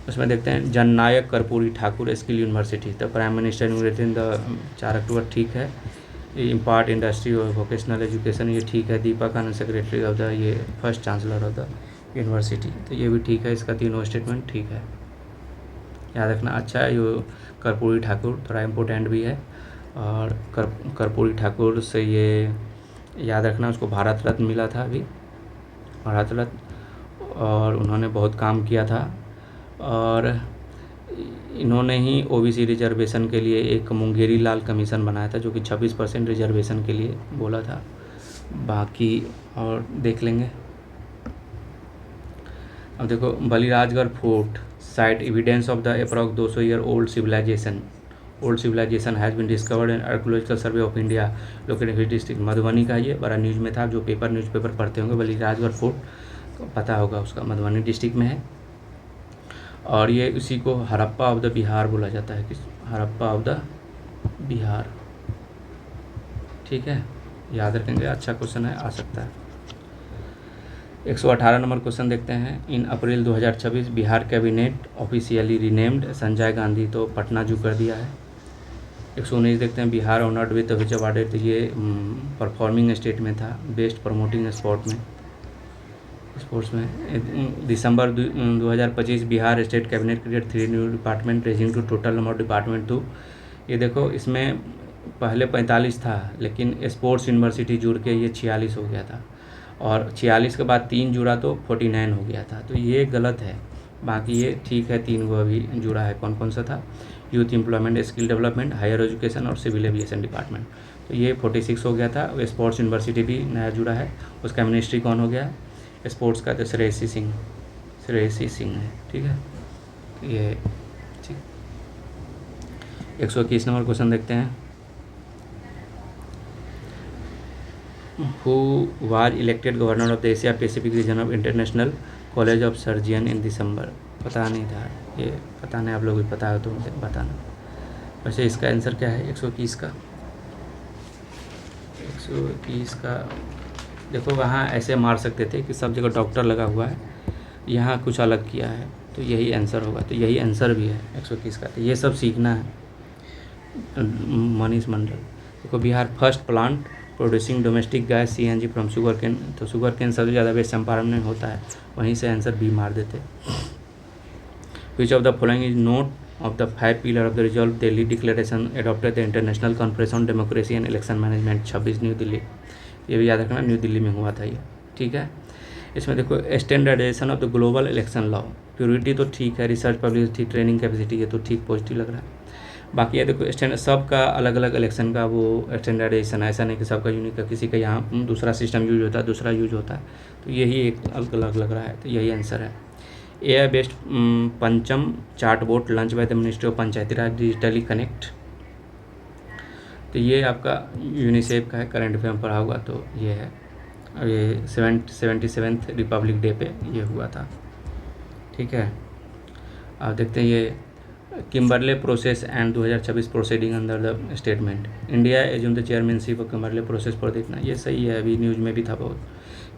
उसमें देखते हैं जननायक कर्पूरी ठाकुर स्किल यूनिवर्सिटी, तो prime minister inaugurated in the 4 अक्टूबर, ठीक है। इम्पार्ट इंडस्ट्री और वोकेशनल एजुकेशन, ये ठीक है। दीपक आनंद सेक्रेटरी ऑफ द, ये first chancellor of the university, तो ये भी ठीक है। इसका तीनों स्टेटमेंट ठीक है, याद रखना। अच्छा है, ये कर्पूरी ठाकुर थोड़ा इम्पोर्टेंट भी है। और कर्पूरी ठाकुर से ये याद रखना, उसको भारत रत्न मिला था अभी, भारत रत्न, और उन्होंने बहुत काम किया था। और इन्होंने ही ओबीसी रिजर्वेशन के लिए एक मुंगेरी लाल कमीशन बनाया था, जो कि 26% रिजर्वेशन के लिए बोला था। बाकी और देख लेंगे। अब देखो Balirajgarh fort site evidence of the approx 200 year old civilisation has been discovered in archaeological survey of India located district Madhubani का। ये बड़ा न्यूज़ में था, जो न्यूज़पेपर पढ़ते होंगे। बलिराजगढ़ फोर्ट पता होगा, उसका मधुबनी डिस्ट्रिक्ट में है। और ये उसी को हड़प्पा ऑफ द बिहार बोला जाता है, हड़प्पा ऑफ द बिहार, ठीक है, याद रखेंगे। अच्छा क्वेश्चन है, आ सकता है। 118 नंबर क्वेश्चन देखते हैं। इन April 2026 Bihar cabinet officially renamed Sanjay Gandhi, तो पटना जू कर दिया है। 119 देखते हैं। Bihar honoured with which award, तो ये परफॉर्मिंग स्टेट में था, बेस्ट प्रमोटिंग स्पोर्ट्स में। December 2025 Bihar state cabinet create 3 new department raising to total number of department 2। ये देखो इसमें पहले 45 था, लेकिन स्पोर्ट्स यूनिवर्सिटी जुड़ के ये 46 हो गया था, और 46 के बाद 3 जुड़ा तो 49 हो गया था, तो ये गलत है। बाकी ये ठीक है, 3 को अभी जुड़ा है। कौन कौन सा था, youth employment, skill development, higher education और सिविल एविएशन डिपार्टमेंट, तो ये 46 हो गया था। स्पोर्ट्स यूनिवर्सिटी भी नया जुड़ा है, उसका मिनिस्ट्री कौन हो गया स्पोर्ट्स का, तो श्रेयसी सिंह है, ठीक है। ये ठीक। 121 नंबर क्वेश्चन देखते हैं। Who was elected governor of the Asia Pacific region of international college of surgeon in December. पता नहीं था ये, पता नहीं आप लोग भी पता हो तो मुझे बताना। वैसे इसका आंसर क्या है 121 का? 121 का देखो, वहाँ ऐसे मार सकते थे कि सब जगह डॉक्टर लगा हुआ है, यहाँ कुछ अलग किया है, तो यही आंसर होगा। तो यही आंसर भी है 121 का। तो ये सब सीखना है मनीष मंडल। देखो, Bihar first plant producing domestic gas CNG from sugarcane. तो शुगर केन सबसे ज़्यादा वेस्ट चंपारण में होता है, वहीं से आंसर बी मार देते। विच of the following is note of the 5 pillar of the resolve Delhi declaration adopted the international conference on democracy and election management 26 new Delhi. ये भी याद रखना, न्यू दिल्ली में हुआ था ये, ठीक है। इसमें देखो, standardisation of the global election law, purity तो ठीक है, रिसर्च पब्लिसिटी, ट्रेनिंग कैपेसिटी, ये तो ठीक पॉजिटिव लग रहा है। बाकी ये देखो, स्टैंडर्ड सबका अलग अलग इलेक्शन का वो स्टैंडर्डाइजेशन, ऐसा नहीं कि सबका यूनिक है, किसी का यहाँ दूसरा सिस्टम यूज होता है, दूसरा यूज होता है, तो यही एक अलग अलग लग रहा है, तो यही आंसर है। AI बेस्ड पंचम chart board launch by the ministry of Panchayati Raj digitally connect. तो ये आपका यूनिसेफ का है, करंट अफेयर में पढ़ा हुआ, तो ये है। और ये 77th रिपब्लिक डे पे ये हुआ था, ठीक है। आप देखते हैं ये Kimberley process and 2026 proceeding under the statement India assume the chairmanship of Kimberley process पर। देखना ये सही है, अभी न्यूज़ में भी था बहुत।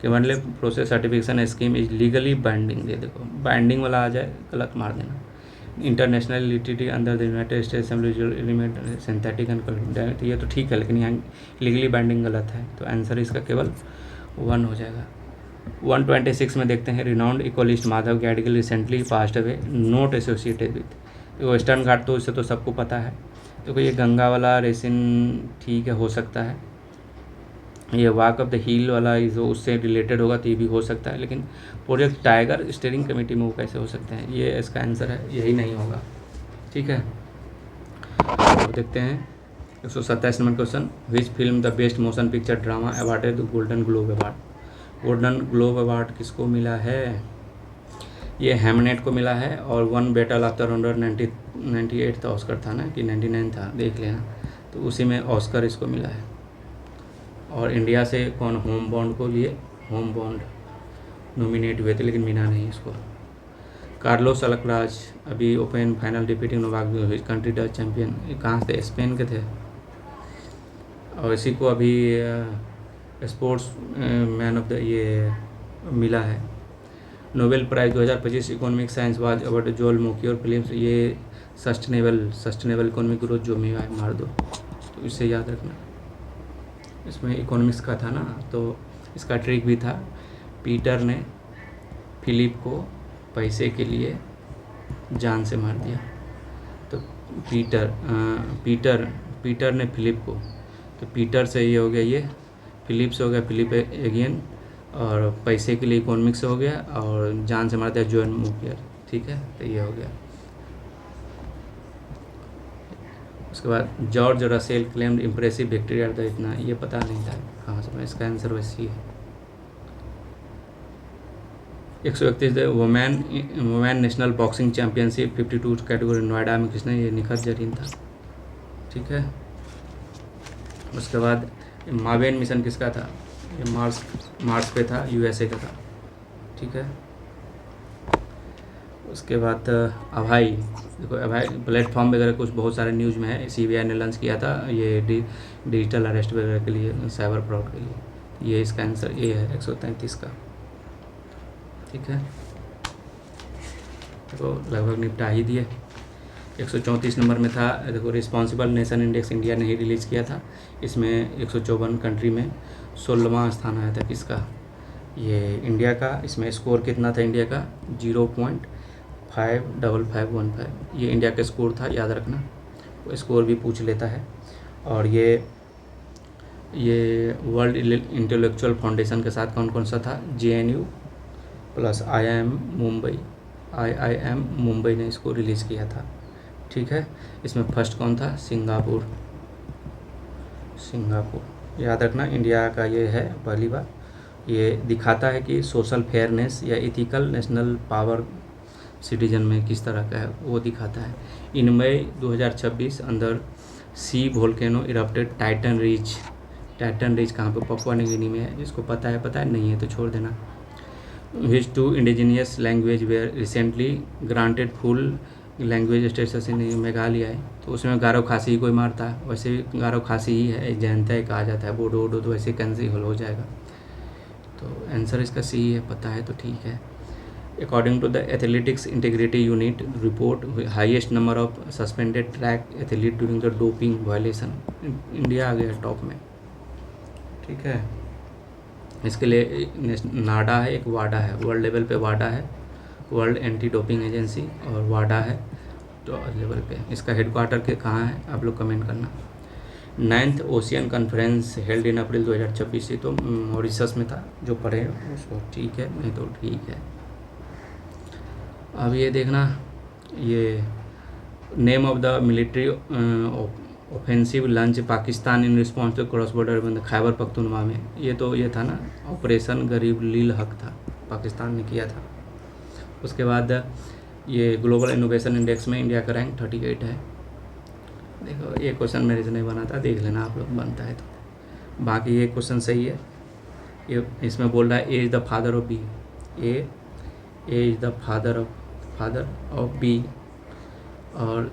Kimberley process certification scheme is legally binding. ये देखो, बाइंडिंग वाला आ जाए गलत मार देना। इंटरनेशनल लिटिटी under the United States element synthetic and, ये तो ठीक है, लेकिन यहाँ लीगली बाइंडिंग गलत है, तो आंसर इसका केवल 1 हो जाएगा। 126 में देखते हैं, renowned ecologist Madhav Gadgil recently passed away, not associated with. Western Ghat तो इससे तो सबको पता है, तो ये गंगा वाला रेसिन ठीक है, हो सकता है। ये वॉक ऑफ द हिल वाला जो उससे रिलेटेड होगा तो ये भी हो सकता है, लेकिन प्रोजेक्ट टाइगर स्टीयरिंग कमेटी में वो कैसे हो सकते हैं, ये इसका आंसर है, यही नहीं होगा, ठीक है। तो देखते हैं 127 number question, which film the best motion picture drama awarded the golden globe award. Golden globe award किसको मिला है? ये हेमनेट को मिला है, और 1 बैटल आफ्टर 98 था ऑस्कर था ना, कि 99 था, देख लेना, तो उसी में ऑस्कर इसको मिला है। और इंडिया से कौन होम बॉन्ड को लिए, होम बॉन्ड नॉमिनेट हुए थे, लेकिन मिला नहीं इसको। कार्लोस अल्कराज अभी open final defeating Novak country Dutch champion, कहाँ थे? स्पेन के थे। और इसी को अभी स्पोर्ट्स मैन ऑफ द ये मिला है। Nobel prize 2025 economic science was award जोल मोक्योर फिल्म्स। ये सस्टेनेबल इकोनॉमिक ग्रोथ जो में मार दो, तो इसे याद रखना। इसमें इकोनॉमिक्स का था ना, तो इसका ट्रिक भी था। पीटर ने फिलिप को पैसे के लिए जान से मार दिया, तो पीटर ने फिलिप को, तो पीटर से ये हो गया, ये फिलिप से हो गया, फिलिप एगेन, और पैसे के लिए इकोनॉमिक्स से हो गया, और जान से मार दिया जोन मोकियर, ठीक है, तो ये हो गया। उसके बाद George Russell claimed impressive victory at the, इतना ये पता नहीं था कहाँ से, इसका आंसर वैसी है। 131 women national boxing championship 52 category Noida में किसने, ये निखत जरीन था, ठीक है। उसके बाद मावेन मिशन किसका था? ये मार्स पे था, USA का था, ठीक है। उसके बाद अभाई, देखो अभाई प्लेटफॉर्म वगैरह कुछ बहुत सारे न्यूज़ में है, CBI ने लॉन्च किया था ये डिजिटल अरेस्ट वगैरह के लिए, साइबर फ्रॉड के लिए। ये इसका आंसर ये है 133 का, ठीक है। तो लगभग निपटा ही दिए। 134 नंबर में था, देखो रिस्पॉन्सिबल नेशन इंडेक्स इंडिया ने ही रिलीज़ किया था, इसमें 154 कंट्री में 16वां स्थान आया था किसका, ये इंडिया का। इसमें स्कोर कितना था इंडिया का? 0.55515, ये इंडिया का स्कोर था, याद रखना, वो स्कोर भी पूछ लेता है। और ये वर्ल्ड इंटेलेक्चुअल फाउंडेशन के साथ कौन कौन सा था? JNU प्लस IIM मुंबई ने इसको रिलीज़ किया था, ठीक है। इसमें फर्स्ट कौन था? सिंगापुर, याद रखना, इंडिया का ये है पहली बार। ये दिखाता है कि सोशल फेयरनेस या इथिकल नेशनल पावर सिटीजन में किस तरह का है, वो दिखाता है। इन मई 2026 अंदर सी वोल्केनो इरप्टेड टाइटन टैटन रिज कहाँ पे, पपुआ न्यू गिनी में है। जिसको पता है, नहीं है तो छोड़ देना। Which two indigenous language were recently granted full language status in Meghalaya है, तो उसमें गारो खासी ही कोई मारता है, वैसे भी गारो खासी ही है, जैनता है कहा जाता है, बोडो वोडो तो वैसे कैंसिल हो जाएगा। तो आंसर इसका सी है, पता है तो ठीक है। According to the athletics integrity unit report, highest number of suspended track athlete during the doping violation, India आ गया टॉप में। ठीक है, इसके लिए नाडा है, एक वाडा है, वर्ल्ड लेवल पे वाडा है, वर्ल्ड एंटी डोपिंग एजेंसी, और वाडा है तो लेवल पे। इसका हेडक्वार्टर के कहाँ है आप लोग कमेंट करना। 9th ocean conference held in April 2026 से, तो मॉरिशस में था, जो पढ़े उसको ठीक है, नहीं तो ठीक है। अब ये देखना, ये name of the military offensive launch Pakistan in response to cross border बंद खैबर पख्तूनख्वा में, ये तो ये था ना, ऑपरेशन गरीब लील हक था, पाकिस्तान ने किया था। उसके बाद ये ग्लोबल इनोवेशन इंडेक्स में इंडिया का रैंक 38 है। देखो ये क्वेश्चन मेरे से नहीं बना था, देख लेना आप लोग, बनता है तो। बाकी ये क्वेश्चन सही है। ये इसमें बोल रहा है A is the father of B, A is the father of B, और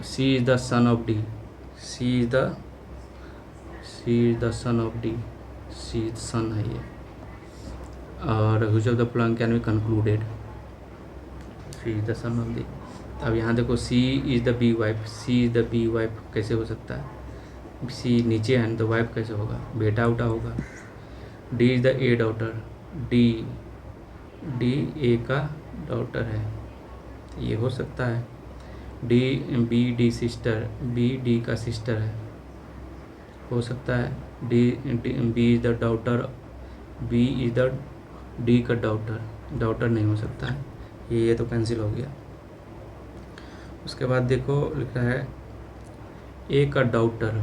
C is the son of D, C is the son of D, C son है ये। और which of the following can be concluded, C is the son of D. अब यहाँ देखो, C is the B wife, C is the B wife कैसे हो सकता है, सी नीचे है तो वाइफ कैसे होगा, बेटा उटा होगा। D is the A daughter, D A का डॉटर है, ये हो सकता है। B D sister, B D का सिस्टर है, हो सकता है। B is the daughter, B is the D का डॉटर नहीं हो सकता है, ये तो कैंसिल हो गया। उसके बाद देखो लिखा है ए का डॉटर,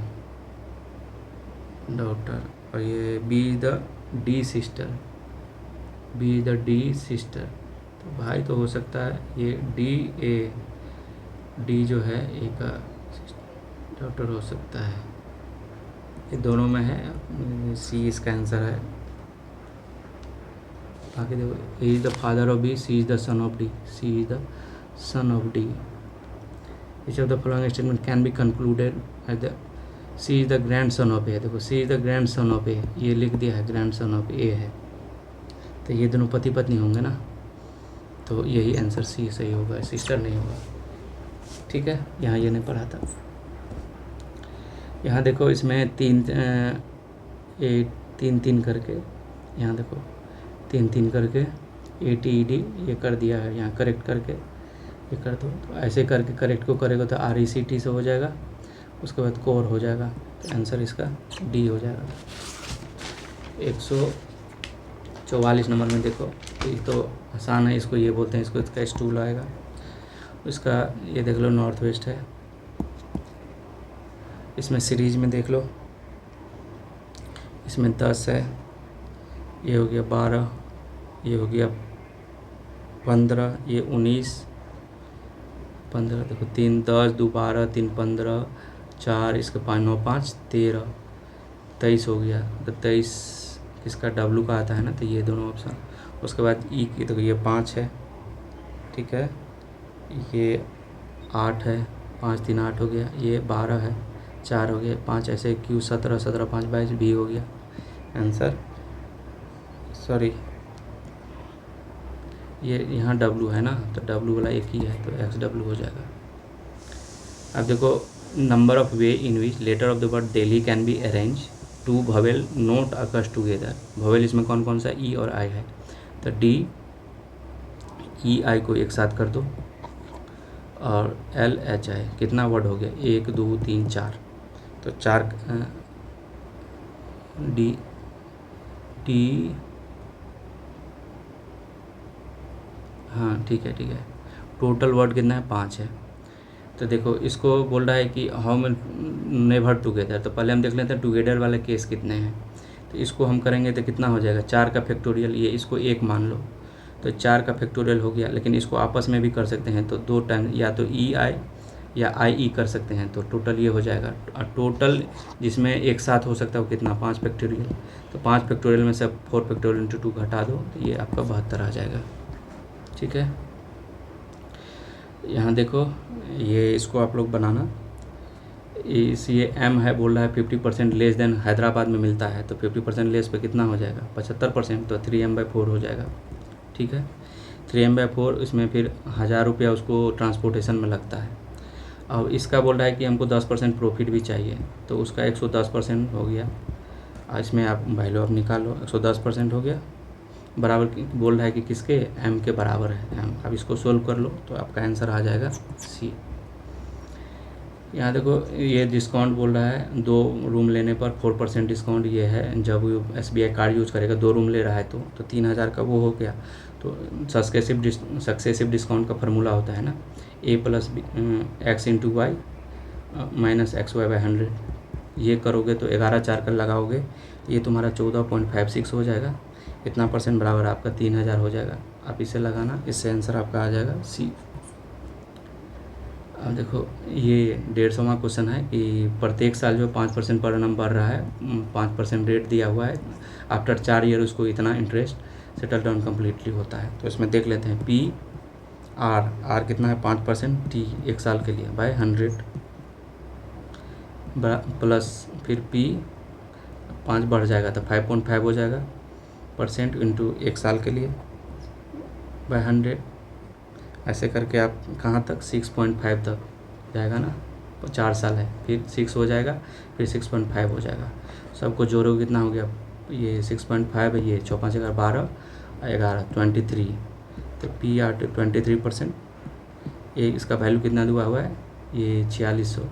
और ये B is the D sister, B is the D sister, तो भाई तो हो सकता है ये डी जो है ए का डॉटर हो सकता है, ये दोनों में है, सी इसका आंसर है। बाकी देखो, A is the father of B, C is the son of D, C is the son of D. Which of the following statement can be concluded as the C is the grandson of A, देखो C is the grandson of A, ये लिख दिया है, grandson of A है, तो ये दोनों पति पत्नी होंगे ना, तो यही आंसर सी सही होगा, सिस्टर नहीं होगा। ठीक है, यहाँ ये नहीं पढ़ा था। यहाँ देखो इसमें तीन करके, यहाँ देखो तीन करके ATED ये कर दिया है, यहाँ करेक्ट करके ये कर दो, तो ऐसे करके करेक्ट को करेगा तो RECT से हो जाएगा, उसके बाद कोर हो जाएगा, तो आंसर इसका डी हो जाएगा। 144 नंबर में देखो, ये तो आसान है, इसको ये बोलते हैं, इसको इसका स्टूल आएगा, इसका ये देख लो नॉर्थ वेस्ट है। इसमें सीरीज में देख लो, इसमें 10 है, ये हो गया 12, ये हो गया 15, ये 19, 15 देखो, 3 10 2 12 3 15 4 इसका 5 9 5 13 23 हो गया, तो 23 इसका W का आता है ना, तो ये दोनों ऑप्शन। उसके बाद ई की देखो, ये 5 है, ठीक है, ये 8 है, 5 3 8 हो गया, ये 12 है, 4 हो गया, 5 ऐसे Q 17 17 5 22 भी हो गया आंसर। सॉरी, ये यहाँ W है ना, तो W वाला एक ही है, तो XW हो जाएगा। अब देखो, number of way in which letter of the word Delhi can be arrange to vowel not occurs together, vowel इसमें कौन कौन सा ई और आई है, तो DEI को एक साथ कर दो, और LHI कितना वर्ड हो गया, 1 2 3 4, तो 4 डी हाँ ठीक है, टोटल वर्ड कितना है, 5 है। तो देखो इसको बोल रहा है कि हाउ नेवर टुगेदर, तो पहले हम देख लेते हैं टुगेदर वाले केस कितने हैं, तो इसको हम करेंगे तो कितना हो जाएगा, 4 का फैक्टोरियल, ये इसको 1 मान लो, तो 4 का फैक्टोरियल हो गया, लेकिन इसको आपस में भी कर सकते हैं, तो 2 टाइम, या तो EI या IE कर सकते हैं, तो टोटल ये हो जाएगा। और टोटल जिसमें एक साथ हो सकता है वो कितना, 5 फैक्टोरियल। तो 5 फैक्टोरियल में से 4 फैक्टोरियल इंटू 2 घटा दो तो ये आपका 72 आ जाएगा। ठीक है, यहाँ देखो ये इसको आप लोग बनाना। ये M है, बोल रहा है 50% लेस देन हैदराबाद में मिलता है, तो 50% लेस पे कितना हो जाएगा, 75%, तो 3m/4 हो जाएगा। ठीक है, 3m/4, इसमें फिर 1000 रुपया उसको ट्रांसपोर्टेशन में लगता है। अब इसका बोल रहा है कि हमको 10% प्रॉफिट भी चाहिए, तो उसका 110% हो गया। इसमें आप वैल्यू आप निकालो, 110% हो गया, बराबर बोल रहा है कि किसके, M के बराबर है M। अब इसको सोल्व कर लो तो आपका आंसर आ जाएगा C। यहाँ देखो ये डिस्काउंट बोल रहा है 2 रूम लेने पर 4% डिस्काउंट ये है, जब SBI कार्ड यूज़ करेगा 2 रूम ले रहा है तो 3000 का वो हो गया। तो सक्सेसिव डिस्काउंट का फार्मूला होता है ना, A + X × Y - XY/100। ये करोगे तो 11/4 का लगाओगे, ये तुम्हारा 14.56 हो जाएगा। इतना % बराबर आपका 3000 हो जाएगा। आप इसे लगाना, इससे आंसर आपका आ जाएगा C। अब देखो ये 150वां क्वेश्चन है कि प्रत्येक साल जो 5% पर annum बढ़ रहा है, 5% रेट दिया हुआ है, आफ्टर 4 ईयर उसको इतना इंटरेस्ट सेटल डाउन कम्प्लीटली होता है। तो इसमें देख लेते हैं R कितना है, 5% T 1 साल के लिए बाय 100 प्लस फिर P 5 बढ़ जाएगा तो 5.5 हो जाएगा % इंटू 1 साल के लिए बाय 100। ऐसे करके आप कहाँ तक, 6.5 तक जाएगा ना, 4 साल है, फिर 6 हो जाएगा, फिर 6.5 हो जाएगा। सबको जोड़ोगे कितना हो गया, ये 6.5 है, ये 4 5 12 11 23, तो PR 23%। ये इसका वैल्यू कितना दिया हुआ है, ये 4600,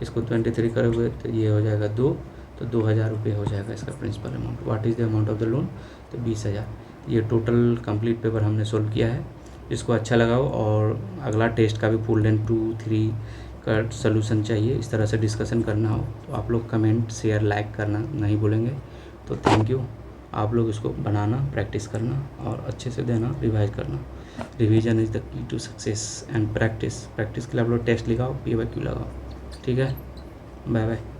इसको 23 करोगे तो ये हो जाएगा 2, तो 2000 रुपये हो जाएगा इसका principal amount. What is the amount of the loan, तो 20000। ये टोटल कंप्लीट पेपर हमने सोल्व किया है। इसको अच्छा लगाओ, और अगला टेस्ट का भी फुल लेंथ 2 3 का सलूशन चाहिए, इस तरह से डिस्कशन करना हो तो आप लोग कमेंट शेयर लाइक करना नहीं भूलेंगे। तो थैंक यू, आप लोग इसको बनाना, प्रैक्टिस करना और अच्छे से देना, रिवाइज करना। Revision is the key to success and practice के लिए आप लोग टेस्ट लगाओ, PYQ लगाओ। ठीक है, बाय बाय।